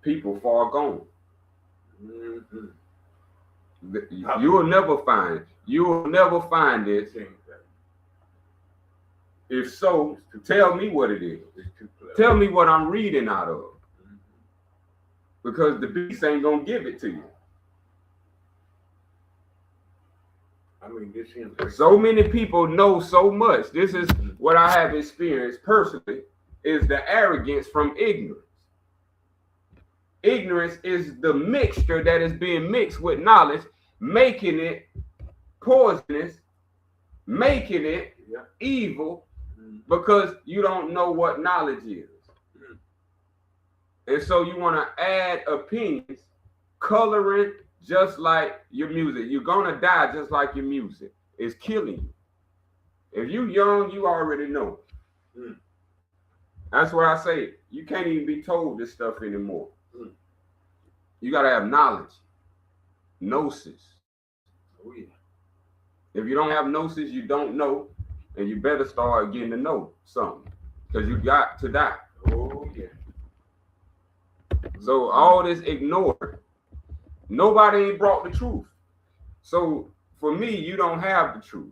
people far gone. Mm-hmm. You will never find this. If so, tell me what it is. Tell me what I'm reading out of. Because the beast ain't gonna give it to you. I mean, this so many people know so much. This is what I have experienced personally, is the arrogance from ignorance. Ignorance is the mixture that is being mixed with knowledge, making it poisonous, making it evil, because you don't know what knowledge is. And so you want to add opinions, coloring just like your music. You're going to die just like your music. It's killing you. If you're young, you already know. That's why I say you can't even be told this stuff anymore. You got to have knowledge, gnosis. Oh, yeah. If you don't have gnosis, you don't know, and you better start getting to know something, because you got to die. Oh, yeah. So all this ignored. Nobody ain't brought the truth. So for me, you don't have the truth.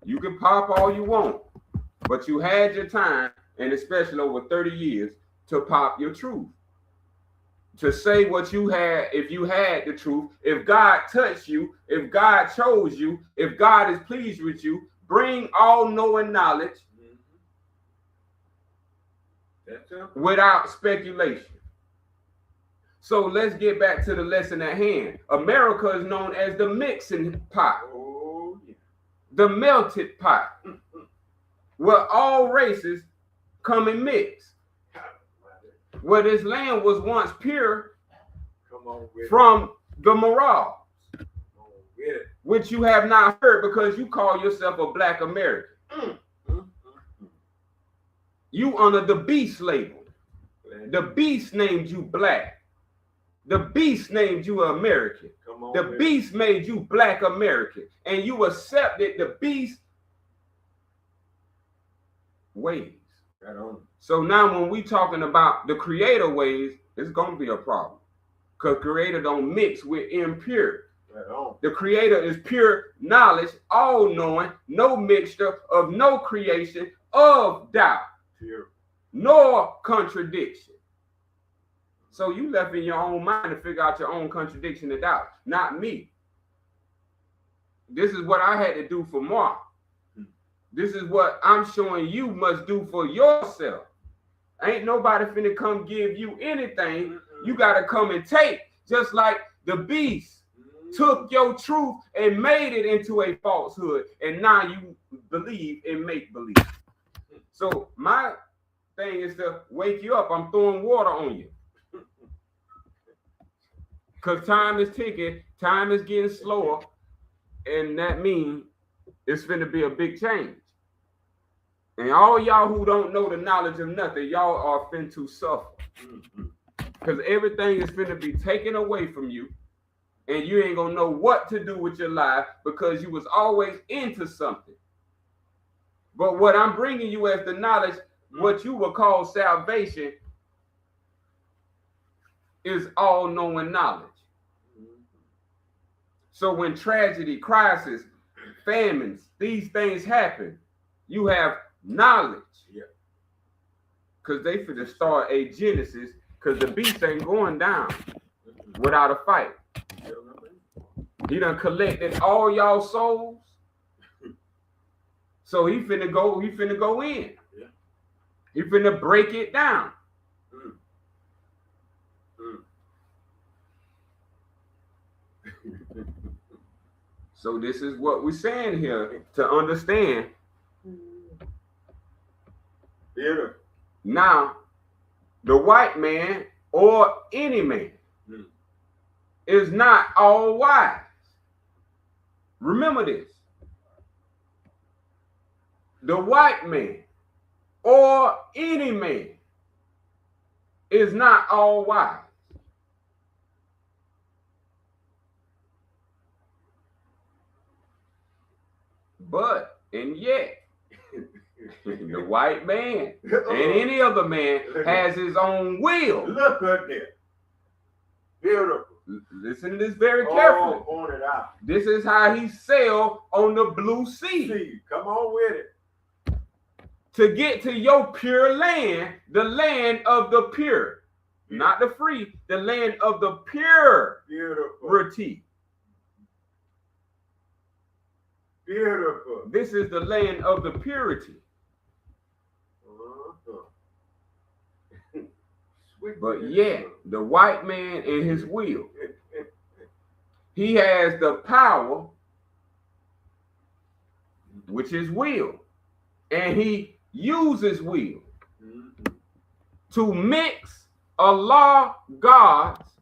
You can pop all you want, but you had your time, and especially over 30 years, to pop your truth. To say what you had, if you had the truth, if God touched you, if God chose you, if God is pleased with you, bring all knowing knowledge without speculation. So let's get back to the lesson at hand. America is known as the mixing pot. Oh, yeah. The melted pot, where all races come and mix. Where this land was once pure from the morals, which you have not heard because you call yourself a black American. You under the beast label. The beast named you black. The beast named you American. The beast made you black American. And you accepted the beast ways. So now when we talking about the creator ways, it's going to be a problem. Because creator don't mix with impure. The creator is pure knowledge, all knowing, no mixture of no creation of doubt, nor contradiction. So you left in your own mind to figure out your own contradiction and doubt, not me. This is what I had to do for Mark. This is what I'm showing you must do for yourself. Ain't nobody finna come give you anything. You gotta come and take, just like the beast took your truth and made it into a falsehood, and now you believe and make believe. So my thing is to wake you up. I'm throwing water on you. Because time is ticking, time is getting slower, and that means it's finna be a big change. And all y'all who don't know the knowledge of nothing, y'all are finna to suffer. Because everything is finna be taken away from you, and you ain't gonna know what to do with your life because you was always into something. But what I'm bringing you as the knowledge, what you would call salvation, is all-knowing knowledge. So when tragedy, crisis, famines, these things happen, you have knowledge. Because they finna start a Genesis, because the beast ain't going down without a fight. He done collected all y'all souls. So he finna go in. He finna break it down. So this is what we're saying here to understand. Now, the white man or any man is not all wise. Remember this. the white man or any man is not all wise. But, and yet, the white man and any other man has his own will. Look at this. Beautiful. Listen to this very carefully. Oh, point it out. This is how he sailed on the blue sea. See, come on with it. To get to your pure land, the land of the pure. Not the free, the land of the pure. Beautiful. Beautiful. This is the land of the purity. But yet, the white man in his will, he has the power, which is will, and he uses will to mix Allah, God's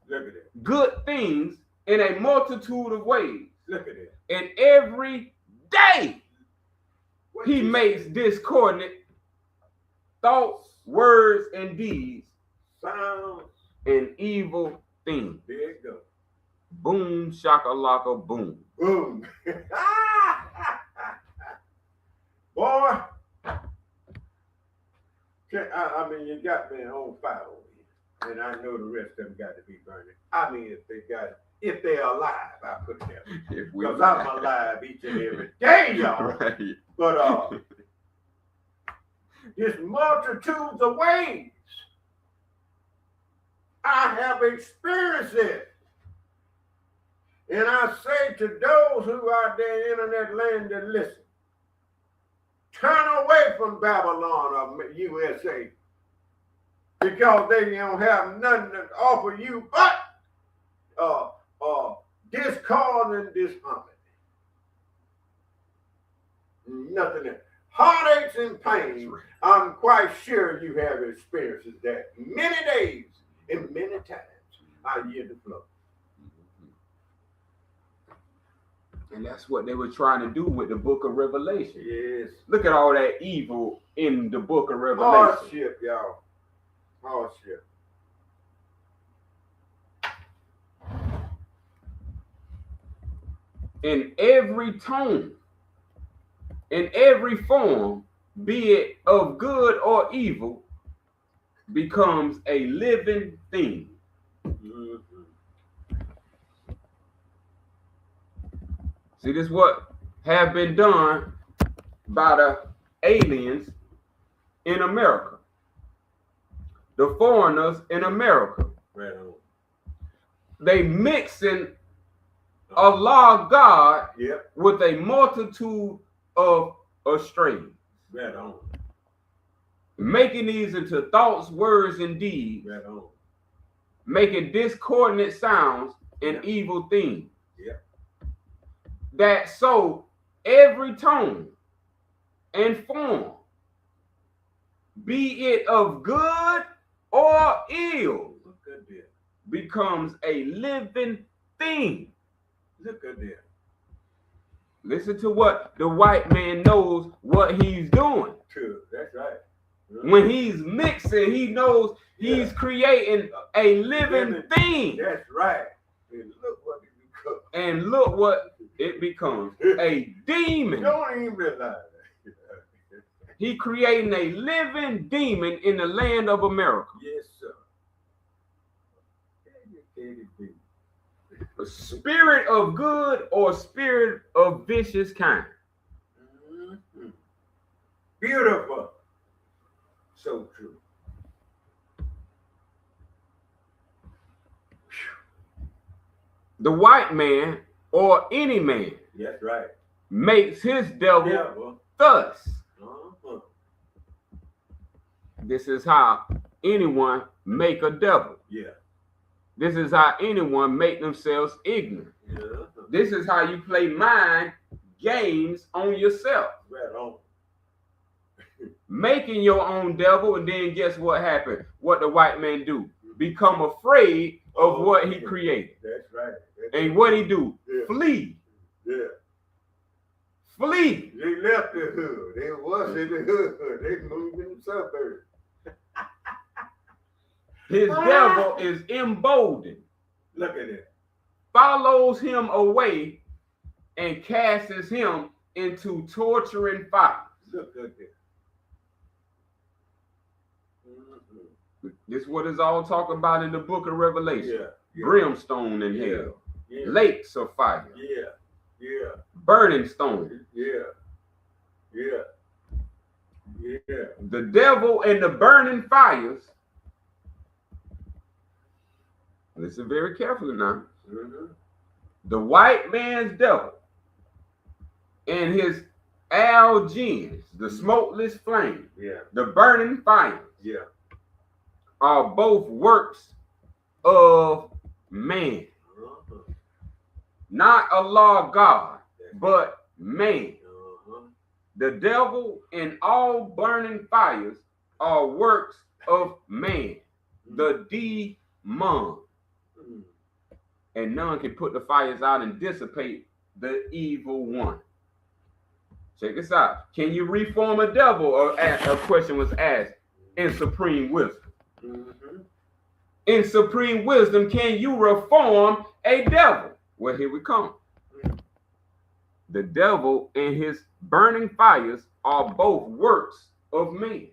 good things in a multitude of ways. Look at it. And every day, he makes discordant thoughts, words, and deeds, sounds, and evil things. There you go. Boom, shakalaka, boom. Boom. Boy, I mean, you got me on fire over here, and I know the rest of them got to be burning. I mean, if they're alive, I put it there. Because I'm alive each and every day, y'all. Right. But there's multitudes of ways. I have experienced it. And I say to those who are there in internet land that listen, turn away from Babylon or USA, because they don't have nothing to offer you but discord and disharmony. Nothing else. Heartaches and pain. I'm quite sure you have experienced that many days and many times. I hear the flow. And that's what they were trying to do with the book of Revelation. Yes. Look at all that evil in the book of Revelation. Hardship, y'all. Hardship. In every tone, in every form, be it of good or evil, becomes a living thing. Mm-hmm. See, this is what have been done by the aliens in America, the foreigners in America. Right on. They mixing Allah, God, yep, with a multitude of strains. Right on. Making these into thoughts, words, and deeds. Right on. Making discordant sounds and evil things. Yep. That so every tone and form, be it of good or ill, becomes a living thing. Look at that. Listen to what the white man knows what he's doing. True. That's right. When he's mixing, he knows he's creating a living thing. That's right. And look what it becomes. And look what it becomes. A demon. Don't even realize that. He creating a living demon in the land of America. Yes, sir. A spirit of good or spirit of vicious kind. Mm-hmm. Beautiful. So true. The white man or any man, that's right, makes his devil thus. Uh-huh. This is how anyone make a devil. Yeah. This is how anyone make themselves ignorant. Yeah. This is how you play mind games on yourself. Right on. Making your own devil, and then guess what happened? What the white man do? Become afraid of what he created. That's right. And what he do? Yeah. Flee. Yeah. flee. They left the hood. They was in the hood. They moved in the suburbs. His devil is emboldened, Look at it. follows him away, and casts him into torturing fire. Look at it. Mm-hmm. This is what it's all talking about in the book of Revelation. Yeah. Brimstone in hell, Yeah. lakes of fire, Yeah. burning stone. Yeah. The devil and the burning fires. Listen very carefully now. Mm-hmm. The white man's devil and his algens, the smokeless flame, Yeah. the burning fires, Yeah. are both works of man. Uh-huh. Not Allah God, but man. Uh-huh. The devil and all burning fires are works of man, the demon. Mm. And none can put the fires out and dissipate the evil one. Check this out. Can you reform a devil? A question was asked in supreme wisdom. Mm-hmm. In supreme wisdom, can you reform a devil? Well, here we come. The devil and his burning fires are both works of man.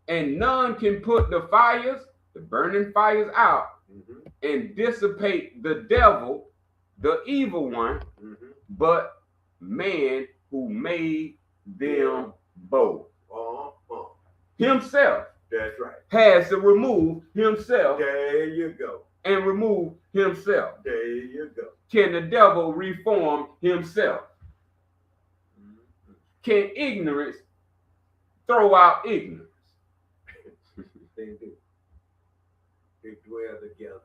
And none can put the fires, the burning fires out, Mm-hmm. and dissipate the devil, the evil one, Mm-hmm. but man who made them both. Uh-huh. Himself That's right. has to remove himself There you go. and remove himself. There you go. Can the devil reform himself? Mm-hmm. Can ignorance throw out ignorance? They do. They dwell together.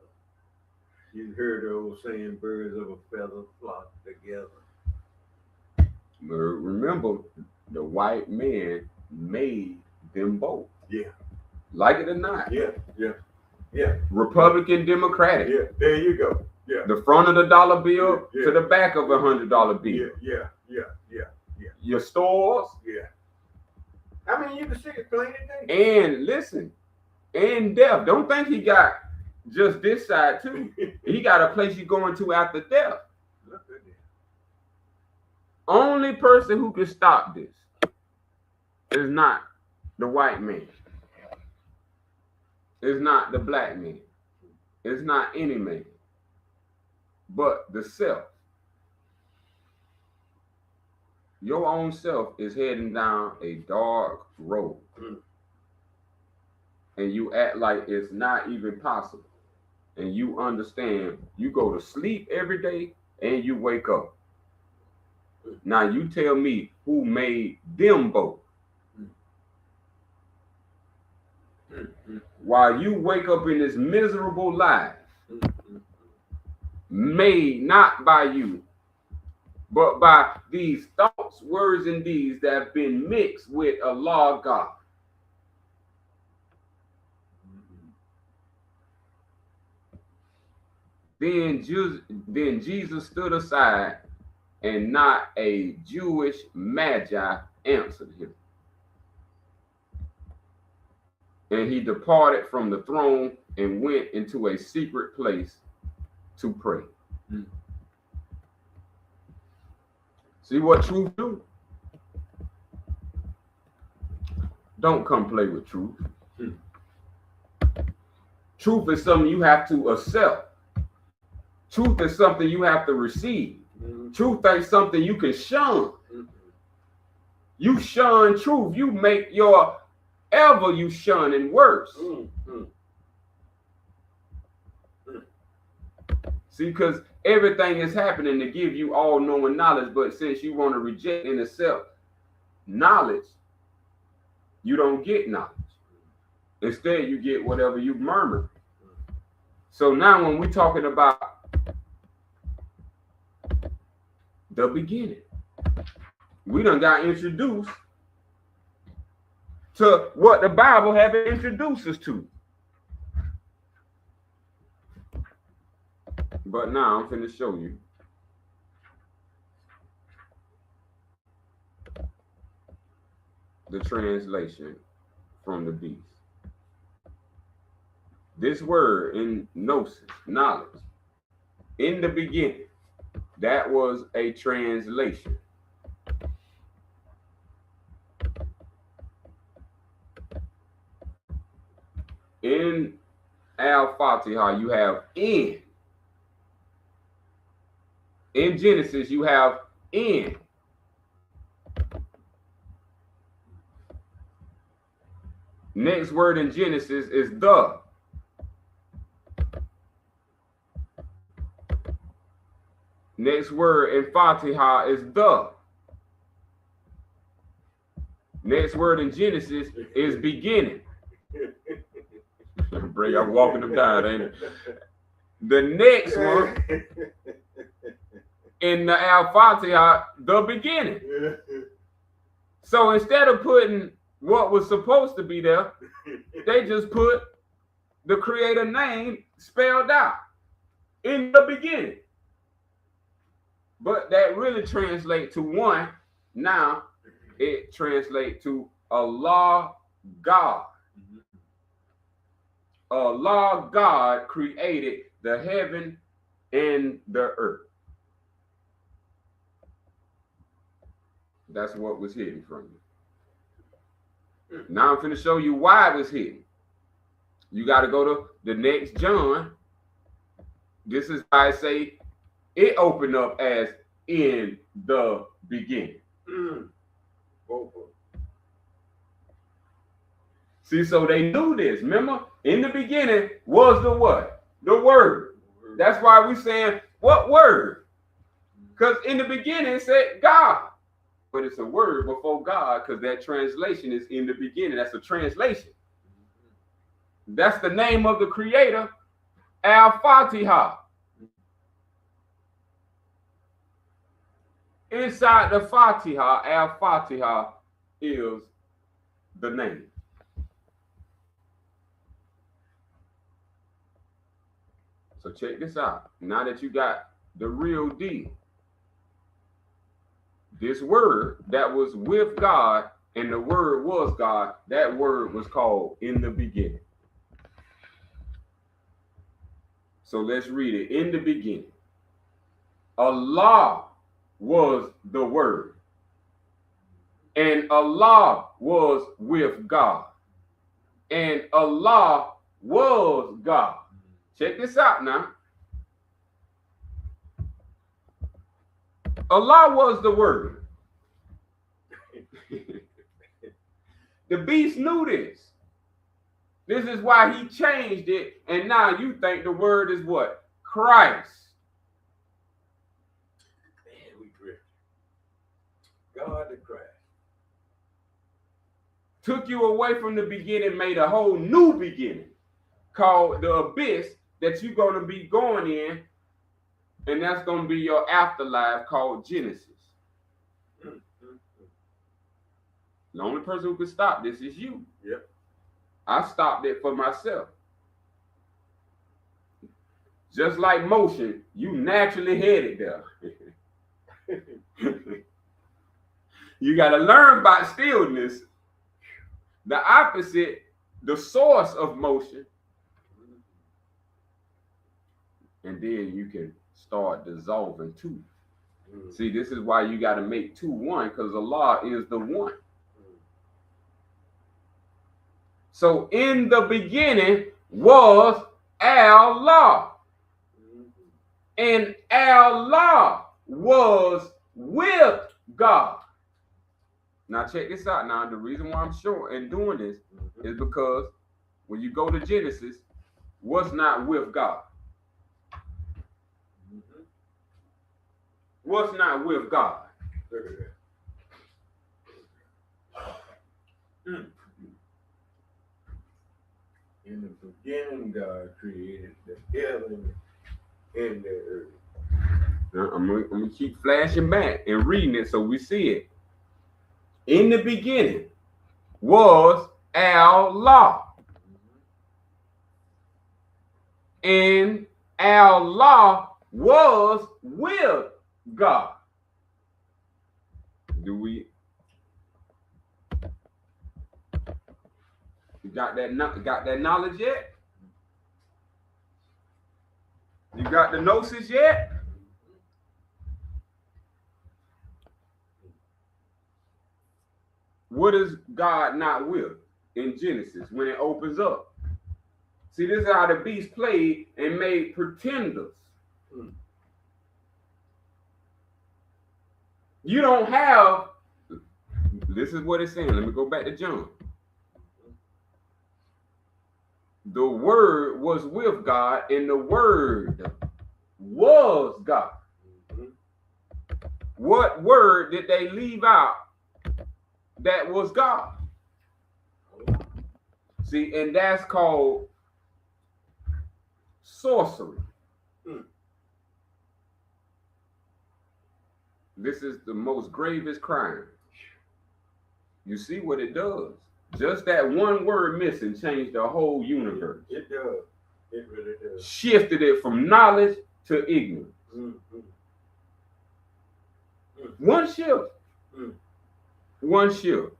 You heard the old saying, birds of a feather flock together. Remember, the white man made them both. Yeah. Like it or not. Yeah. Republican, Democratic. Yeah. There you go. Yeah. The front of the dollar bill Yeah. to the back of $100 bill. Yeah. Your stores. Yeah. I mean, you can see it plain as day. And listen, and death. Don't think he got just this side too. He got a place you going to after death. Look at that. Only person who can stop this is not the white man. It's not the black man. It's not any man. But the self. Your own self is heading down a dark road. Mm. And you act like it's not even possible. And you understand you go to sleep every day and you wake up. Now you tell me who made them both. While you wake up in this miserable life, made not by you, but by these thoughts, words, and deeds that have been mixed with a law of God. Then Jesus stood aside, and not a Jewish magi answered him. And he departed from the throne and went into a secret place to pray. See what truth do? Don't come play with truth. Truth is something you have to accept. Truth is something you have to receive. Truth ain't something you can shun. You shun truth. You make your ever you shun and worse. See, because everything is happening to give you all knowing knowledge, but since you want to reject and accept knowledge, you don't get knowledge. Instead, you get whatever you murmur. So now when we're talking about the beginning, we done got introduced to what the Bible have introduced us to. But now I'm finna show you the translation from the beast. This word in gnosis, knowledge, in the beginning, that was a translation. In Al-Fatiha, you have in. In Genesis, you have in. Next word in Genesis is the. Next word in Fatiha is the. Next word in Genesis is beginning. I'm walking them down, ain't it? The next one in the Al-Fatiha, the beginning. So instead of putting what was supposed to be there, they just put the creator name spelled out in the beginning. But that really translates to one. Now it translates to Allah God. Allah God created the heaven and the earth. That's what was hidden from you. Now I'm going to show you why it was hidden. You got to go to the next John. This is why I say it opened up as in the beginning. See, so they knew this. Remember, in the beginning was the what? The word. That's why we saying, what word? Because in the beginning it said God. But it's a word before God because that translation is in the beginning. That's a translation. That's the name of the creator, Al-Fatiha. Inside the Fatiha, Al-Fatiha is the name. So check this out. Now that you got the real deal, this word that was with God and the word was God, that word was called in the beginning. So let's read it. In the beginning, Allah was the word, and Allah was with God, and Allah was God. Check this out now. Allah was the word. The beast knew this. This is why he changed it, and now you think the word is what? Christ. Man, we drift. God the Christ. Took you away from the beginning, made a whole new beginning called the abyss that you're going to be going in, and that's going to be your afterlife called Genesis. The only person who could stop this is you. Yep. I stopped it for myself. Just like motion, you naturally headed there. You got to learn about stillness. The opposite, the source of motion. And then you can start dissolving two. See, this is why you got to make two one, because Allah is the one. So in the beginning was Allah. And Allah was with God. Now check this out. Now the reason why I'm short and doing this is because when you go to Genesis, what's not with God? What's not with God? Look at that. In the beginning, God created the heaven and the earth. I'm gonna keep flashing back and reading it so we see it. In the beginning was Allah. And Allah was with God. Do we Got that knowledge yet? You got the gnosis yet? What is God not with in Genesis when it opens up? See, this is how the beast played and made pretenders. You don't have, this is what it's saying. Let me go back to John. The Word was with God, and the Word was God. What word did they leave out that was God? See, and that's called sorcery. This is the most gravest crime. You see what it does? Just that one word missing changed the whole universe. It does. It really does. Shifted it from knowledge to ignorance. One shift. One shift.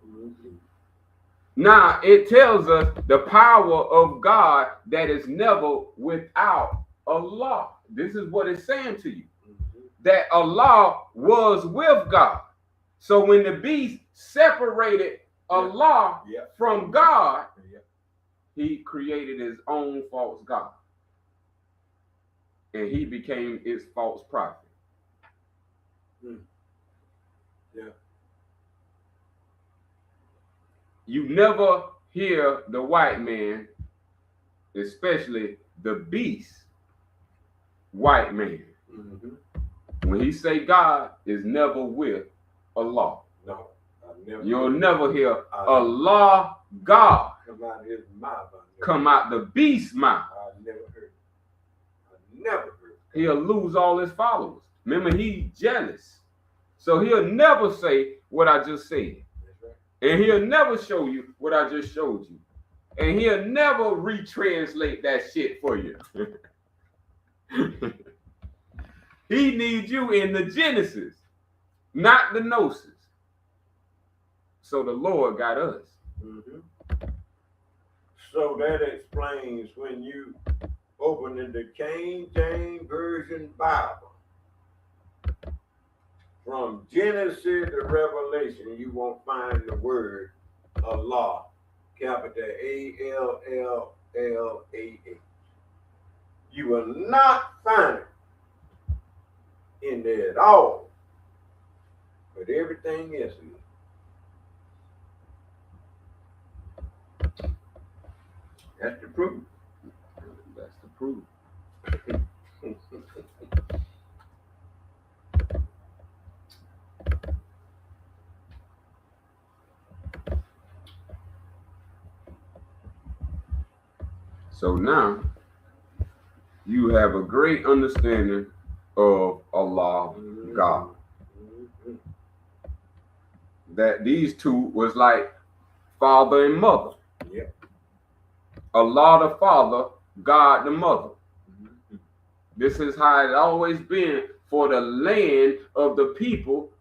Now, it tells us the power of God that is never without Allah. This is what it's saying to you. That Allah was with God. So when the beast separated Allah from God, he created his own false God. And he became his false prophet. You never hear the white man, especially the beast white man, when he say God is never with Allah. No, You'll never hear Allah God come out his mouth. come out the beast's mouth. I never heard. I never heard. He'll lose all his followers. Remember, he's jealous. So he'll never say what I just said. And he'll never show you what I just showed you. And he'll never retranslate that shit for you. He needs you in the Genesis, not the Gnosis. So the Lord got us. So that explains when you open in the King James Version Bible, from Genesis to Revelation, you won't find the word Allah, capital A-L-L-L-A-H. You will not find it in there at all. But everything else is. That's the proof. That's the proof. So now you have a great understanding of Allah, God. That these two was like father and mother. Yep. Allah the father, God the mother. This is how it's always been for the land of the people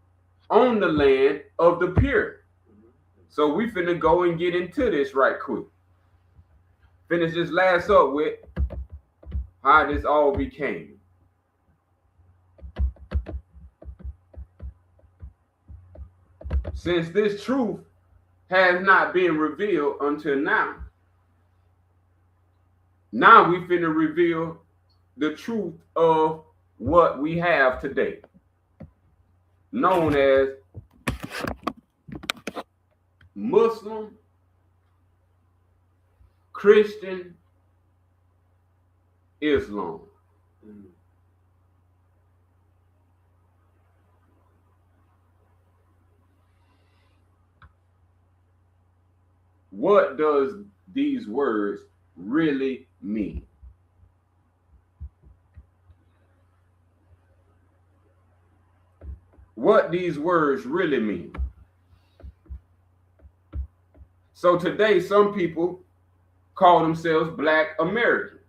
on the land of the pure. So we finna go and get into this right quick. Finish this last up with how this all became. Since this truth has not been revealed until now, now we finna reveal the truth of what we have today, known as Muslim, Christian, Islam. What does these words really mean? What these words really mean. So today, some people call themselves Black Americans.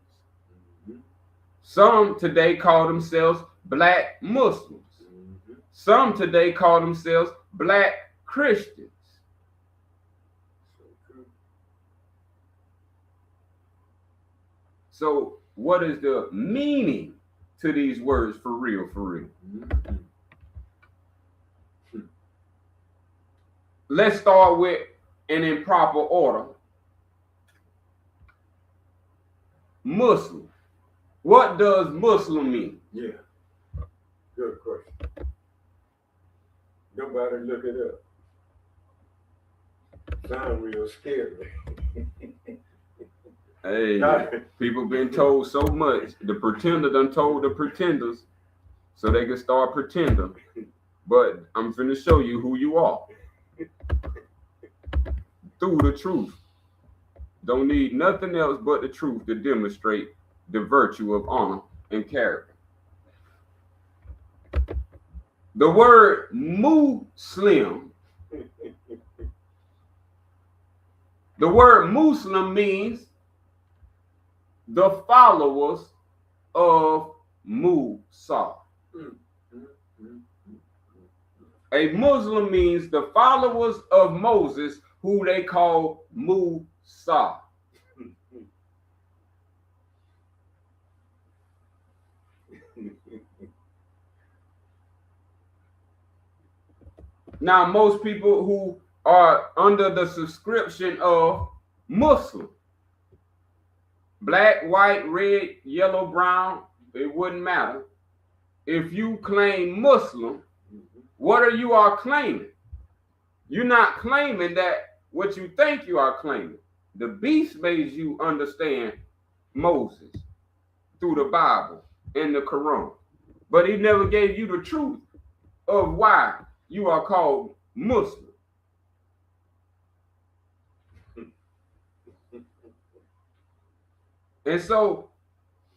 Some today call themselves Black Muslims. Some today call themselves Black Christians. So what is the meaning to these words for real, for real? Let's start with an improper order. Muslim. What does Muslim mean? Yeah. Good question. Nobody look it up. Sound real scary. Hey, people been told so much. The pretender done told the pretenders so they can start pretending. But I'm finna show you who you are through the truth. Don't need nothing else but the truth to demonstrate the virtue of honor and character. The word Muslim, the word Muslim means the followers of Musa. A Muslim means the followers of Moses, who they call Musa. Now, most people who are under the subscription of Muslim, black, white, red, yellow, brown, it wouldn't matter. If you claim Muslim, what are you are claiming? You're not claiming that what you think you are claiming. The beast made you understand Moses through the Bible and the Quran, but he never gave you the truth of why you are called Muslim. And so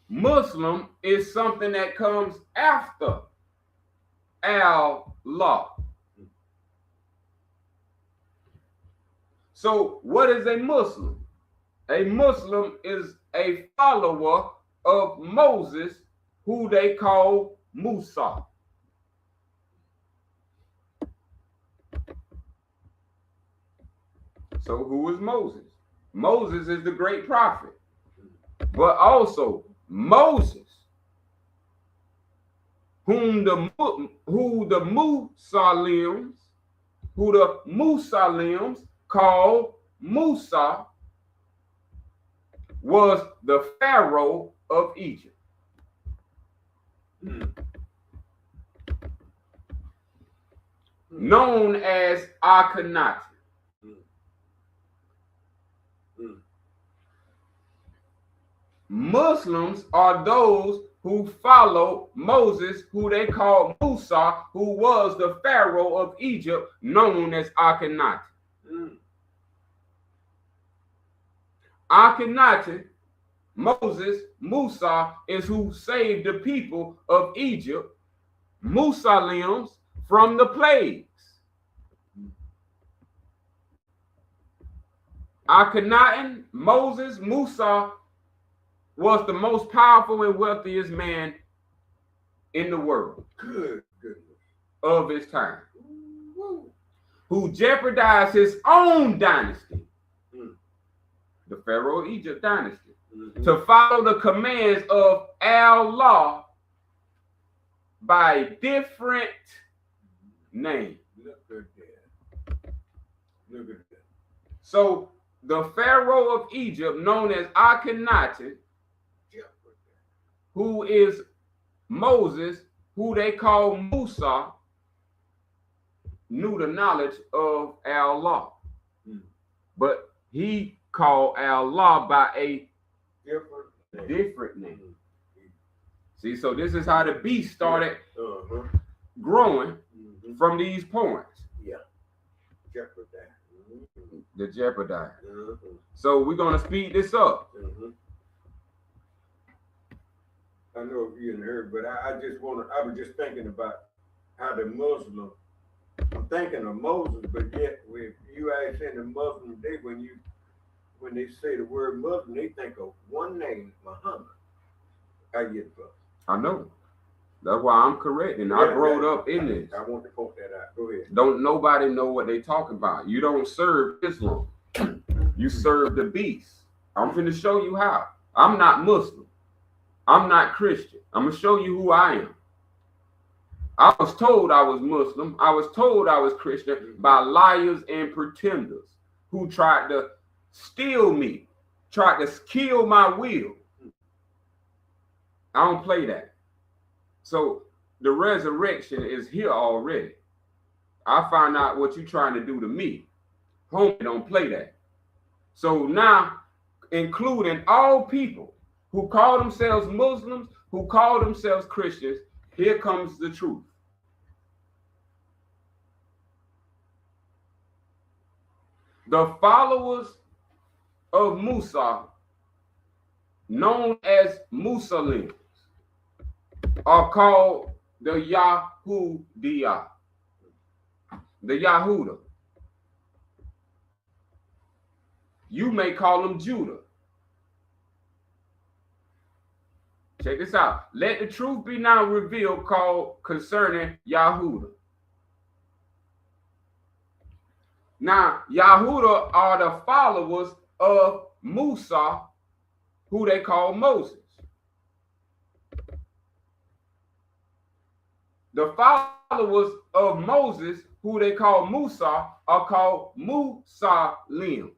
Muslim is something that comes after Allah. So what is a Muslim? A Muslim is a follower of Moses, who they call Musa. So who is Moses? Moses is the great prophet. But also Moses, who the Muslims call Musa, was the Pharaoh of Egypt. Known as Akhenaten. Muslims are those who follow Moses, who they call Musa, who was the Pharaoh of Egypt, known as Akhenaten. Akhenaten, Moses, Musa, is who saved the people of Egypt, Muslims, from the plagues. Akhenaten, Moses, Musa was the most powerful and wealthiest man in the world. Good goodness. Of his time. Who jeopardized his own dynasty, the Pharaoh of Egypt dynasty, to follow the commands of Allah by a different name. Look at that. Look at that. So the Pharaoh of Egypt, known as Akhenaten, who is Moses, who they call Musa, knew the knowledge of Allah. But he called Allah by a different name. See, so this is how the beast started growing from these points. Yeah. The jeopardize. So we're going to speed this up. I know if you hadn't heard, but I was just thinking about how the Muslim, I'm thinking of Moses, but yet if you ask in the Muslim day, when they say the word Muslim, they think of one name, Muhammad. I get it. I know. That's why I'm correct. And I growed up in this. I want to point that out. Go ahead. Don't nobody know what they talking about. You don't serve Islam. You serve the beast. I'm finna show you how. I'm not Muslim. I'm not Christian. I'm going to show you who I am. I was told I was Muslim. I was told I was Christian by liars and pretenders who tried to steal me, tried to kill my will. I don't play that. So the resurrection is here already. I find out what you're trying to do to me. Homie, don't play that. So now, including all people who call themselves Muslims, who call themselves Christians, here comes the truth. The followers of Musa, known as Muslims, are called the Yahudiya, the Yahuda. You may call them Judah. Check this out. Let the truth be now revealed called concerning Yahuda. Now, Yahuda are the followers of Musa, who they call Moses. The followers of Moses, who they call Musa, are called Musalims.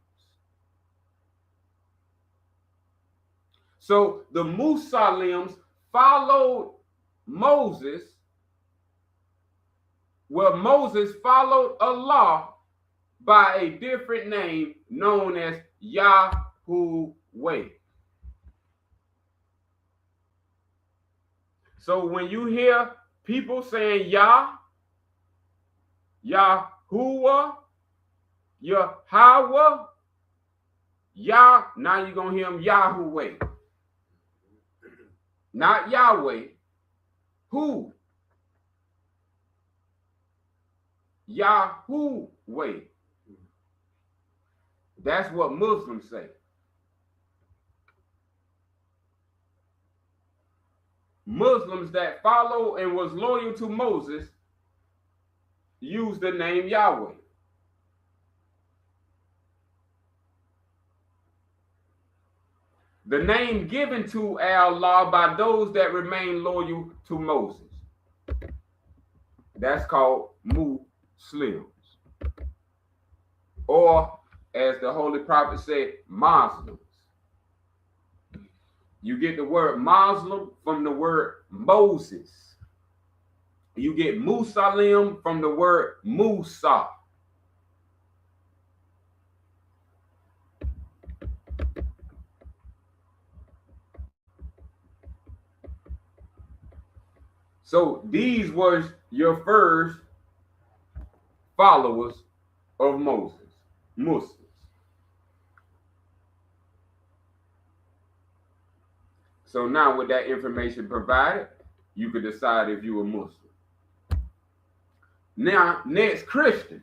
So the Musalims followed Moses, where Moses followed Allah by a different name known as Yahweh. So when you hear people saying Yah, Yahuwah, Yahweh, Yah, now you're going to hear them Yahweh. Not Yahweh. Who? Yahuwah. That's what Muslims say. Muslims that follow and was loyal to Moses use the name Yahweh. The name given to Allah by those that remain loyal to Moses. That's called Muslims. Or, as the Holy Prophet said, Muslims. You get the word Muslim from the word Moses. You get Musalim from the word Musa. So these were your first followers of Moses, Muslims. So now with that information provided, you could decide if you were Muslim. Now, next, Christian.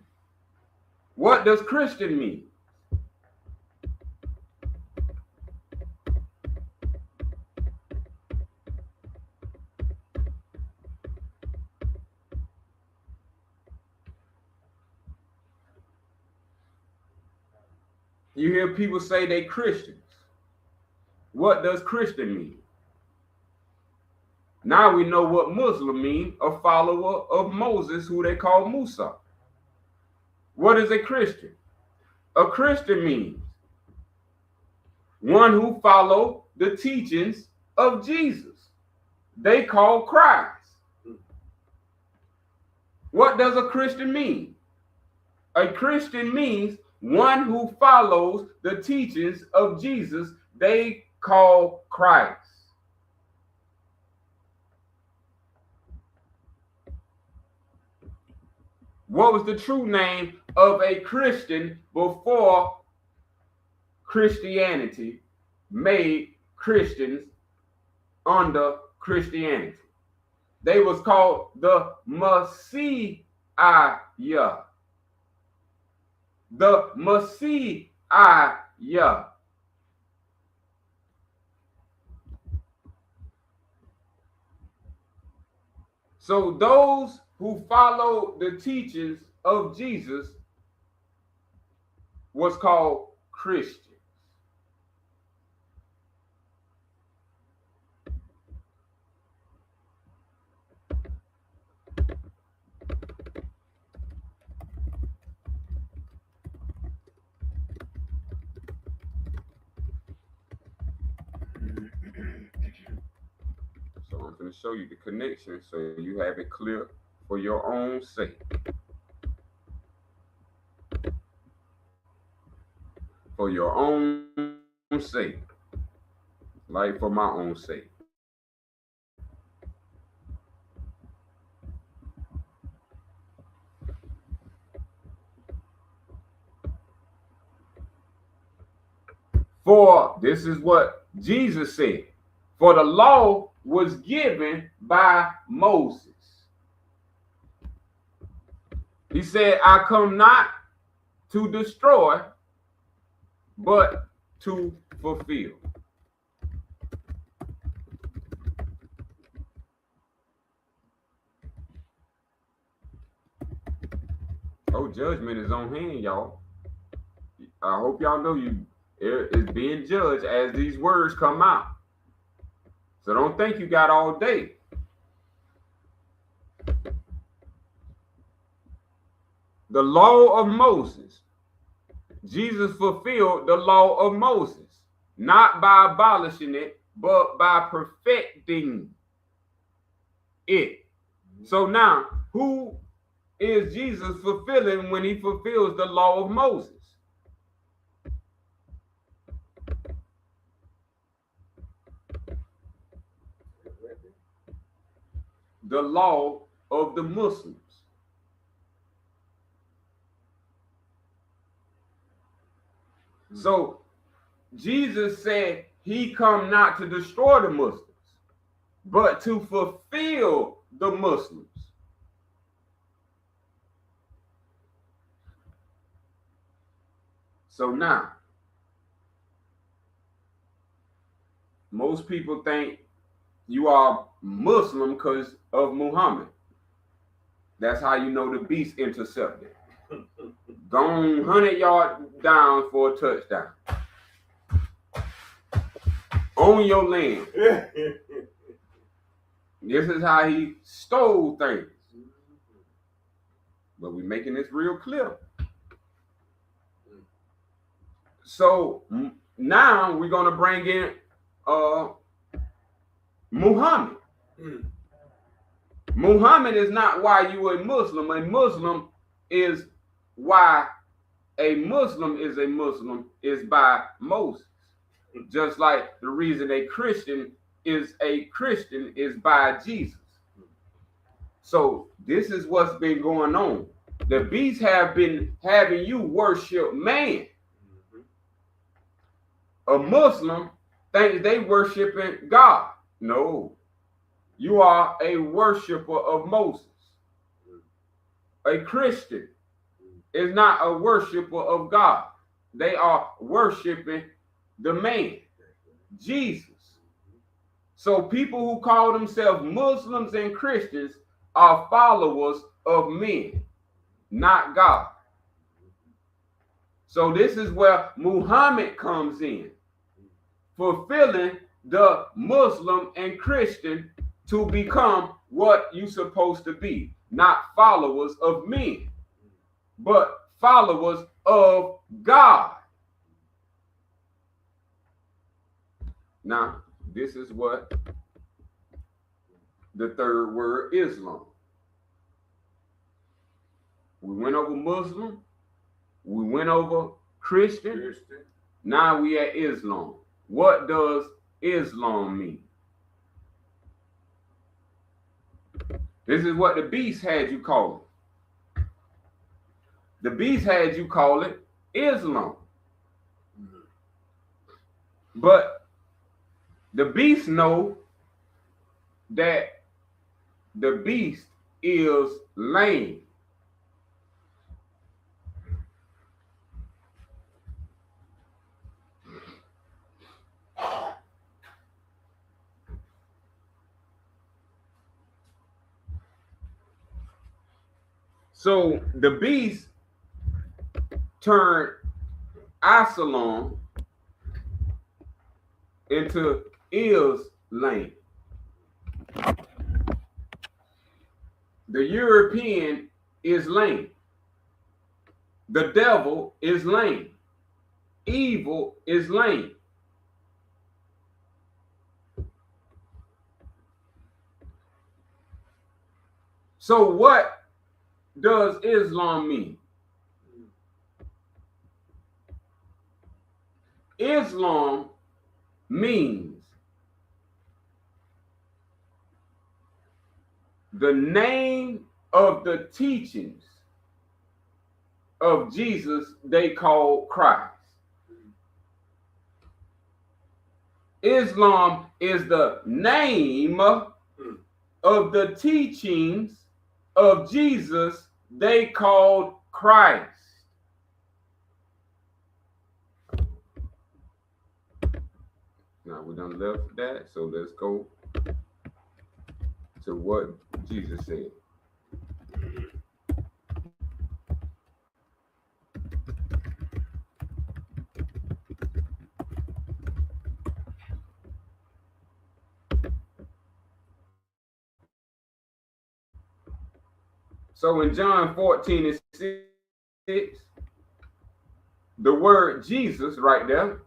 What does Christian mean? You hear people say they Christians. What does Christian mean? Now we know what Muslim mean, a follower of Moses, who they call Musa. What is a Christian? A Christian means one who follow the teachings of Jesus. They call Christ. What does a Christian mean? A Christian means one who follows the teachings of Jesus. They call Christ. What was the true name of a Christian before Christianity made Christians under Christianity? They was called the Messiah. The Messiah. So those who followed the teachings of Jesus was called Christians. me show you the connection so you have it clear for your own sake. For your own sake. Like for my own sake. For this is what Jesus said. For the law was given by Moses. He said, I come not to destroy, but to fulfill. Oh, judgment is on hand, y'all. I hope y'all know you is being judged as these words come out. So don't think you got all day. The law of Moses. Jesus fulfilled the law of Moses, not by abolishing it, but by perfecting it. So now, who is Jesus fulfilling when he fulfills the law of Moses? The law of the Muslims. So Jesus said he come not to destroy the Muslims, but to fulfill the Muslims. So now, most people think you are Muslim because of Muhammad. That's how you know the beast intercepted. Gone 100 yards down for a touchdown. On your land. This is how he stole things. But we're making this real clear. So now we're going to bring in Muhammad. Muhammad is not why you a Muslim. A Muslim is why a Muslim is by Moses. Just like the reason a Christian is by Jesus. So this is what's been going on. The beasts have been having you worship man. A Muslim thinks they worshiping God. No. You are a worshiper of Moses. A Christian is not a worshiper of God. They are worshiping the man, Jesus. So people who call themselves Muslims and Christians are followers of men, not God. So this is where Muhammad comes in, fulfilling the Muslim and Christian to become what you're supposed to be, not followers of men, but followers of God. Now, this is what the third word, Islam. We went over Muslim, we went over Christian. Now we at Islam. What does Islam mean? This is what the beast had you call it. The beast had you call it Islam. But the beast know that the beast is lame. So the beast turned Absalom into Islam. The European is lame. The devil is lame. Evil is lame. So what does Islam mean? Islam means the name of the teachings of Jesus they call Christ. Islam is the name of the teachings of Jesus they called Christ. Now we done left that, so let's go to what Jesus said. So in John 14:6, the word Jesus right there,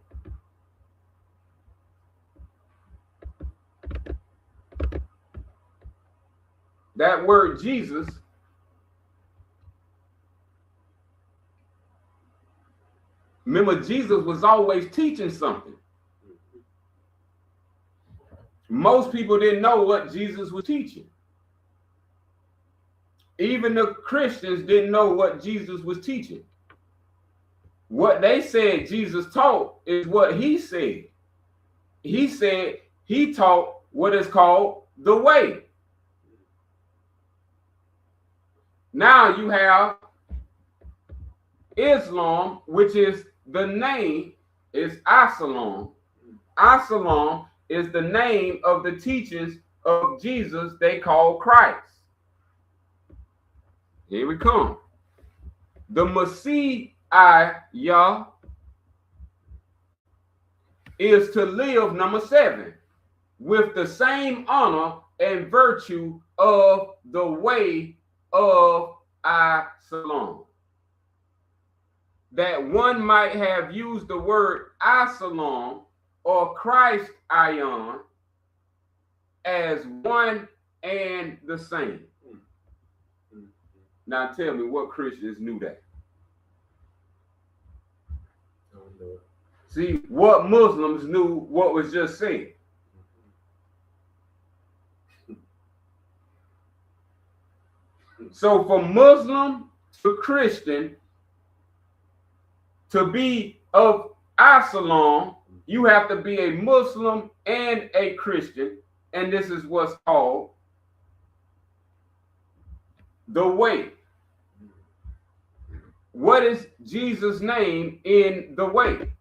that word Jesus remember, Jesus was always teaching something. Most people didn't know what Jesus was teaching. Even the Christians didn't know what Jesus was teaching. What they said Jesus taught is what he said. He said he taught what is called the way. Now you have Islam, which is the name, is Islam. Islam is the name of the teachings of Jesus they call Christ. Here we come. The Messiah is to live, number 7, with the same honor and virtue of the way of Islam. That one might have used the word Islam or Christ Ion as one and the same. Now tell me, what Christians knew that? See, what Muslims knew what was just said. So from Muslim to Christian, to be of Islam, you have to be a Muslim and a Christian, and this is what's called the way. What is Jesus' name in the way?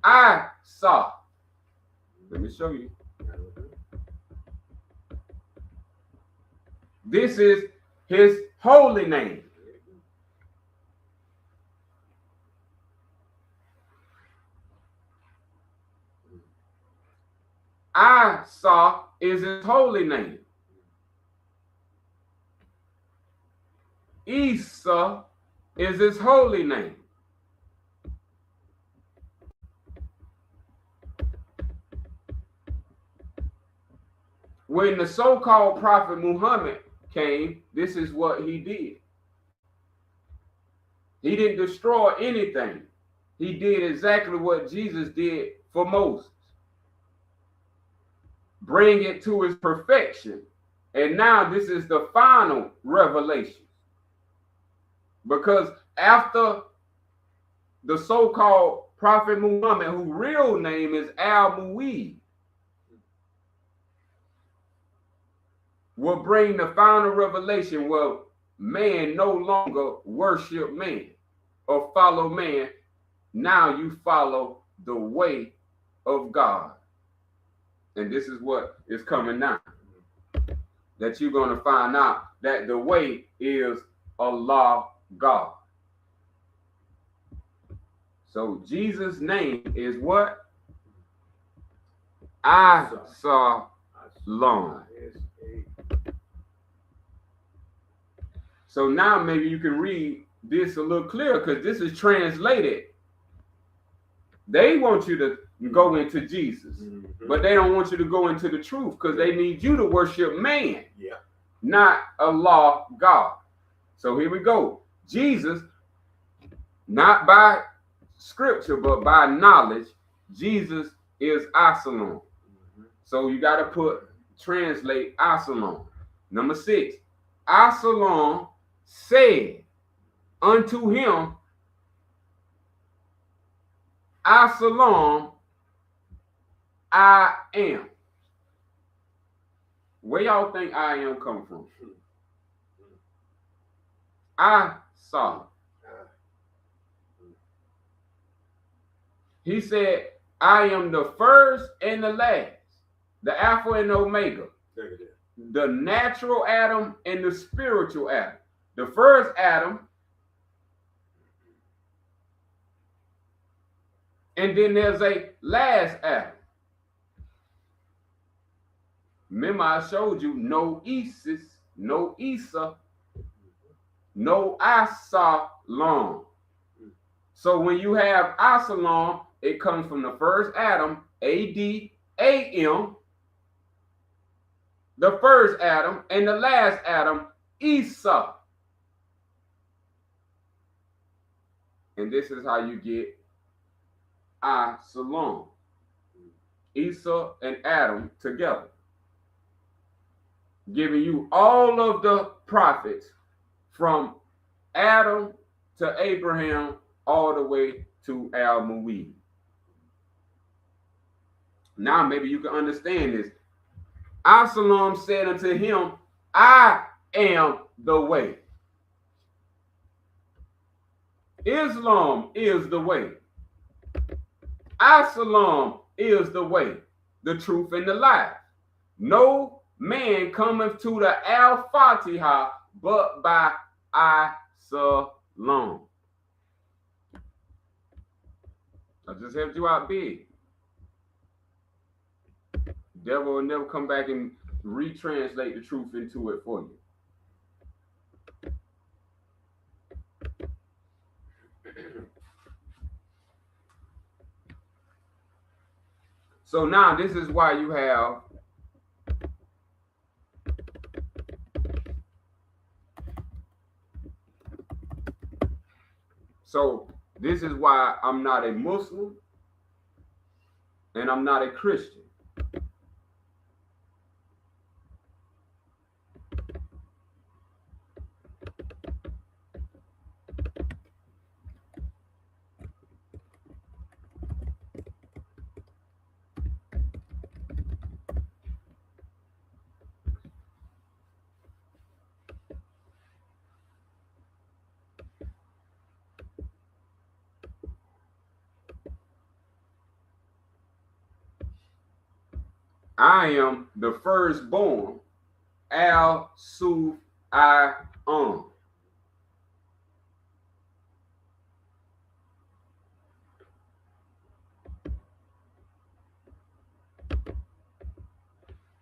I saw. Let me show you. This is his holy name. I saw is his holy name. Isa is his holy name. When the so-called prophet Muhammad came, this is what he did. He didn't destroy anything. He did exactly what Jesus did for Moses. Bring it to its perfection. And now this is the final revelation. Because after the so-called prophet Muhammad, whose real name is Al-Mu'id, will bring the final revelation where man no longer worship man or follow man. Now you follow the way of God. And this is what is coming now. That you're going to find out that the way is Allah God. So Jesus' name is what? I saw long. So now maybe you can read this a little clearer, because this is translated. They want you to go into Jesus, but they don't want you to go into the truth, because they need you to worship man. Yeah. not Allah, God. So here we go. Jesus, not by scripture, but by knowledge, Jesus is Absalom. So you got to translate Absalom. Number 6, Absalom said unto him, Absalom, I am. Where y'all think I am come from? I saw. He said, I am the first and the last, the Alpha and Omega, the natural Adam and the spiritual Adam. The first Adam, and then there's a last Adam. Remember, I showed you no Isis, no Isa, no Absalom. So when you have Absalom, it comes from the first Adam, A-D-A-M, the first Adam, and the last Adam, Isa. And this is how you get Absalom. Isa and Adam together, giving you all of the prophets from Adam to Abraham all the way to Al-Mu'id. Now maybe you can understand this. Absalom said unto him, I am the way. Islam is the way. Absalom is the way, the truth, and the life. No man cometh to the Al-Fatiha but by Absalom. I just helped you out big. Devil will never come back and retranslate the truth into it for you. So now this is why you have this is why I'm not a Muslim and I'm not a Christian. I am the firstborn, Al-Suf I-On.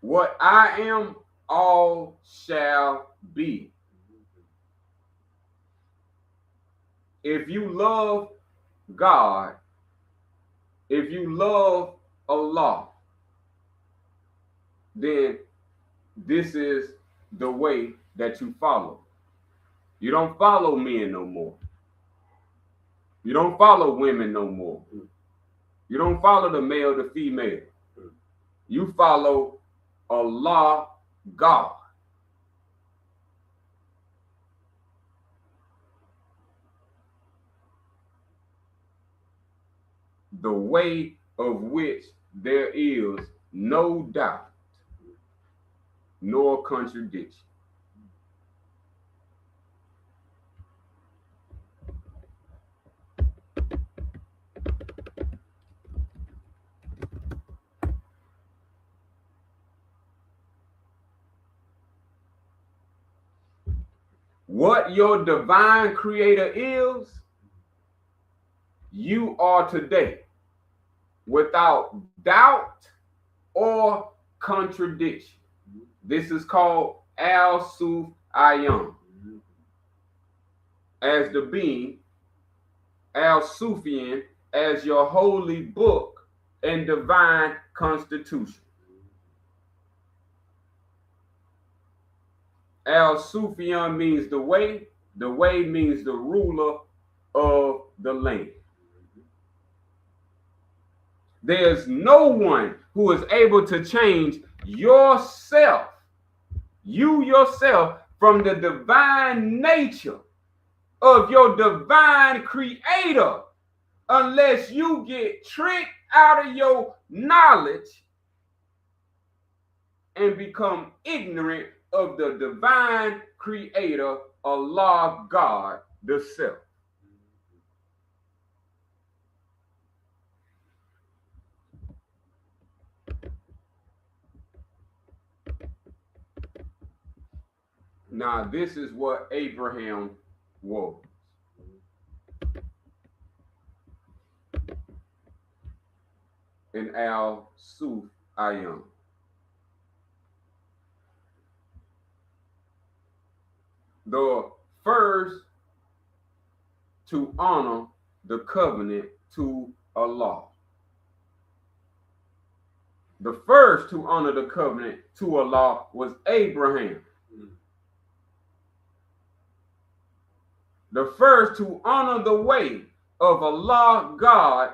What I am, all shall be. If you love God, if you love Allah, then this is the way that you follow. You don't follow men no more. You don't follow women no more. You don't follow the male, the female. You follow Allah, God. The way of which there is no doubt nor contradiction. What your divine creator is, you are today, without doubt or contradiction. This is called Al-Suf Ayam. As the being, Al-Sufian, as your holy book and divine constitution. Al Sufyan means the way. The way means the ruler of the land. There's no one who is able to change yourself, you yourself, from the divine nature of your divine creator unless you get tricked out of your knowledge and become ignorant of the divine creator, Allah, God, the self. Now, this is what Abraham was. In Al Suf Ayam. The first to honor the covenant to Allah. The first to honor the covenant to Allah was Abraham. The first to honor the way of Allah, God,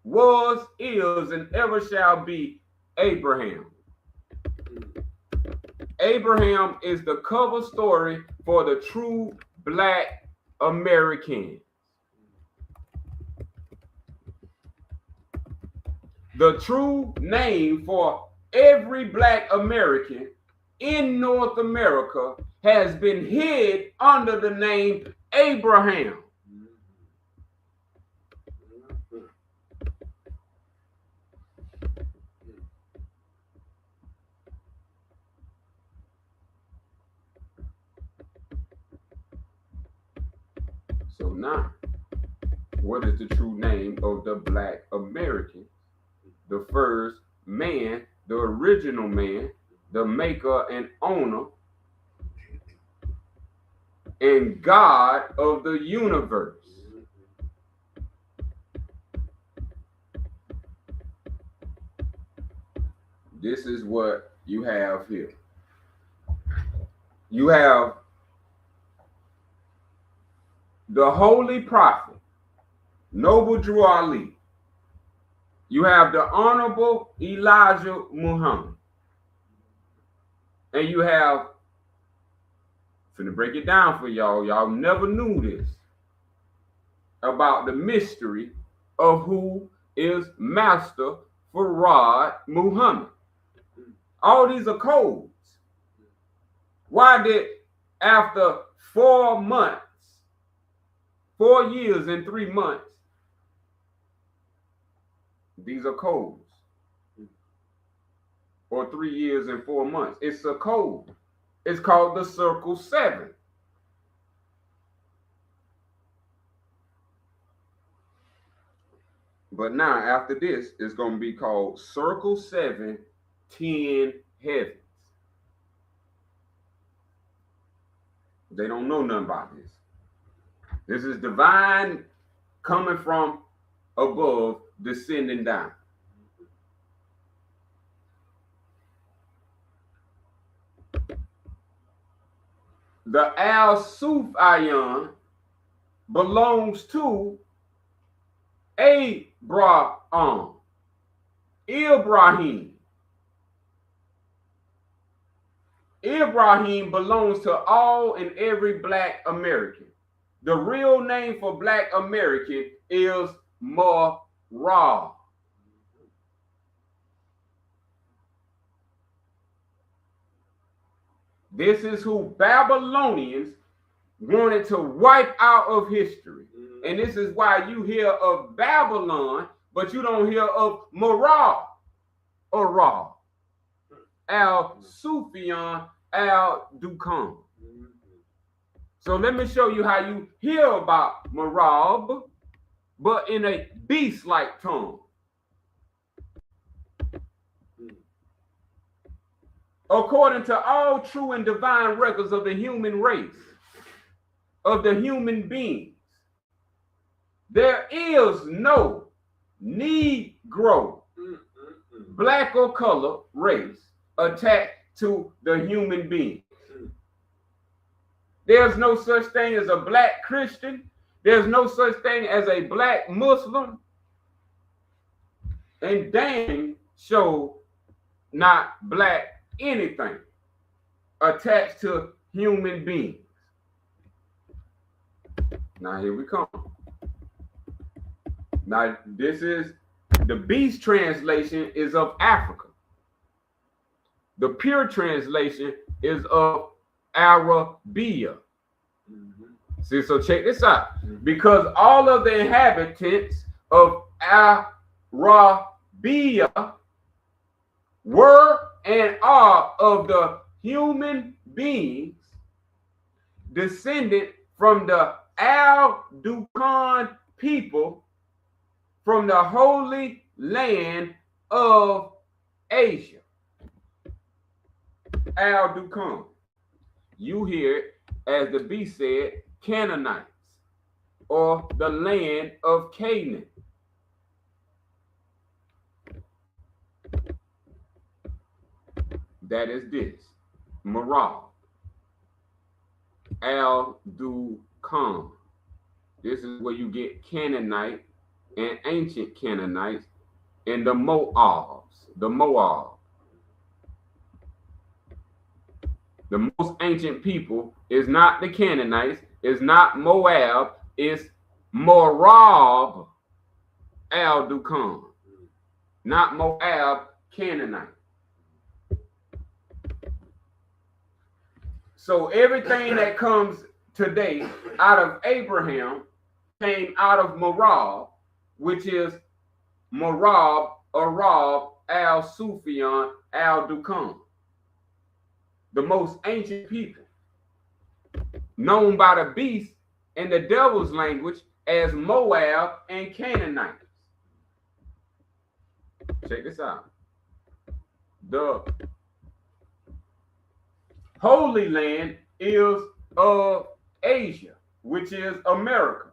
was, is, and ever shall be Abraham. Abraham is the cover story for the true Black American. The true name for every Black American in North America has been hid under the name Abraham. So now, what is the true name of the Black American? The first man, the original man, the maker and owner and God of the universe. This is what you have here. You have the holy prophet, Noble Drew Ali. You have the honorable Elijah Muhammad. And you have, I'm finna break it down for y'all. Y'all never knew this about the mystery of who is Master Farad Muhammad. All these are codes. Why did, after 4 months, 4 years and 3 months, these are codes, or 3 years and 4 months, it's a code. It's called the Circle 7. But now, after this, it's going to be called Circle 7, 10 Heavens. They don't know nothing about this. This is divine coming from above, descending down. The Al Suf Ayan belongs to Abraham. Ibrahim belongs to all and every Black American. The real name for Black American is Marah. This is who Babylonians wanted to wipe out of history. And this is why you hear of Babylon, but you don't hear of Marah or Ra. Al Sufyan Al Dukan. So let me show you how you hear about Marab, but in a beast-like tongue. According to all true and divine records of the human race, of the human beings, there is no Negro, Black or color race attached to the human being. There's no such thing as a black Christian. There's no such thing as a black Muslim. And dang show not black anything attached to human beings. Now here we come. Now this is the Beast translation is of Africa. The pure translation is of Arabia. See, so check this out. Because all of the inhabitants of Arabia were and are of the human beings descended from the Al-Dukan people from the holy land of Asia. Al-Dukan. You hear it, as the beast said, Canaanites, or the land of Canaan. That is this, Marab. Al-Dukan. This is where you get Canaanite and ancient Canaanites and the Moabs, the Moab. The most ancient people is not the Canaanites, is not Moab, it's Marab Al-Dukan, not Moab Canaanite. So everything that comes today out of Abraham came out of Marab, which is Marab, Arab, Al-Sufyan, Al-Dukan. The most ancient people, known by the beast in the devil's language as Moab and Canaanites. Check this out. The Holy Land is of Asia, which is America.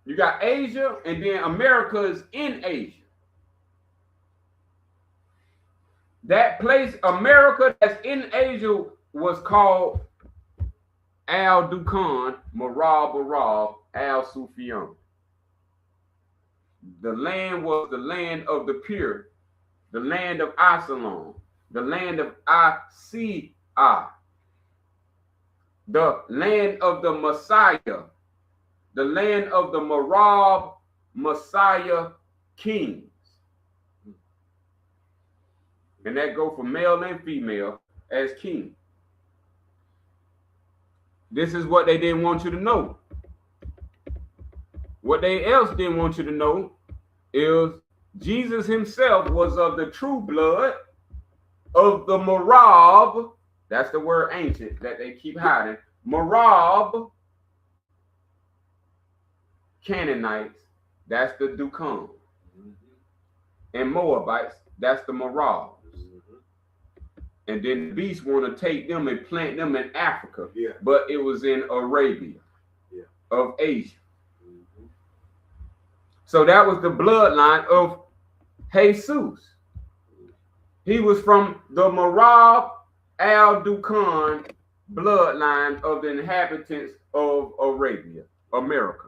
You got Asia, and then America is in Asia. That place, America, that's in Asia, was called Al-Dukan, Marab Arab, Al-Sufyan. The land was the land of the pure, the land of Absalom, the land of Asiah, the land of the Messiah, the land of the Marab Messiah kings. And that go for male and female as king. This is what they didn't want you to know. What they else didn't want you to know is Jesus himself was of the true blood of the Marab. That's the word ancient that they keep hiding. Marab Canaanites, that's the Dukan. And Moabites, that's the Marab. And then the beast want to take them and plant them in Africa. Yeah. But it was in Arabia, of Asia. So that was the bloodline of Jesus. He was from the Marab Al-Dukan bloodline of the inhabitants of Arabia, America.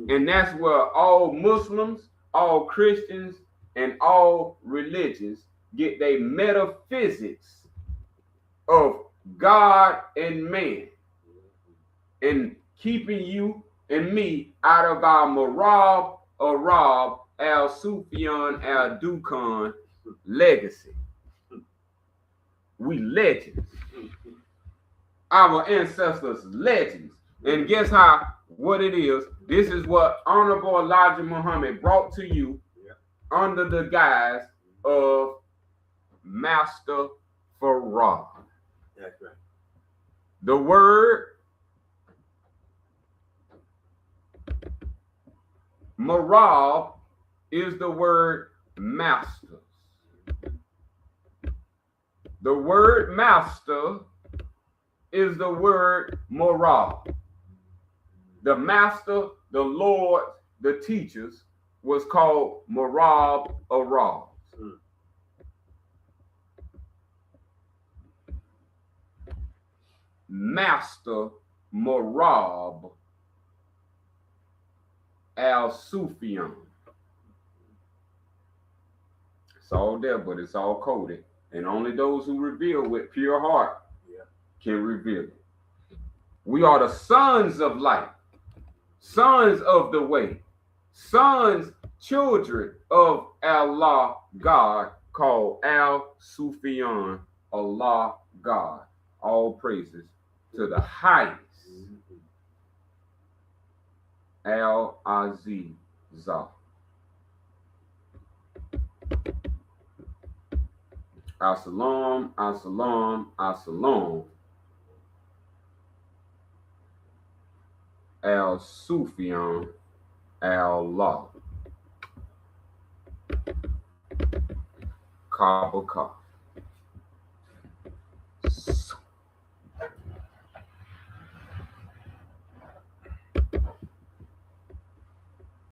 And that's where all Muslims, all Christians, and all religions get their metaphysics of God and man, and keeping you and me out of our Marab, Arab, Al-Sufyan, Al-Dukan legacy. We legends. Our ancestors legends. And guess what it is? This is what Honorable Elijah Muhammad brought to you under the guise of Master Farad. That's right. The word Marab is the word master. The word master is the word Marab. The master, the Lord, the teachers was called Marab Arab. Master Marab al-Sufyan. It's all there, but it's all coded. And only those who reveal with pure heart can reveal it. We are the sons of light, sons of the way, sons, children of Allah, God, called Al-Sufyan, Allah, God. All praises to the highest. Al-Azizah. As-salam, as-salam, as-salam. Al-Sufyan, Allah. Kabaka.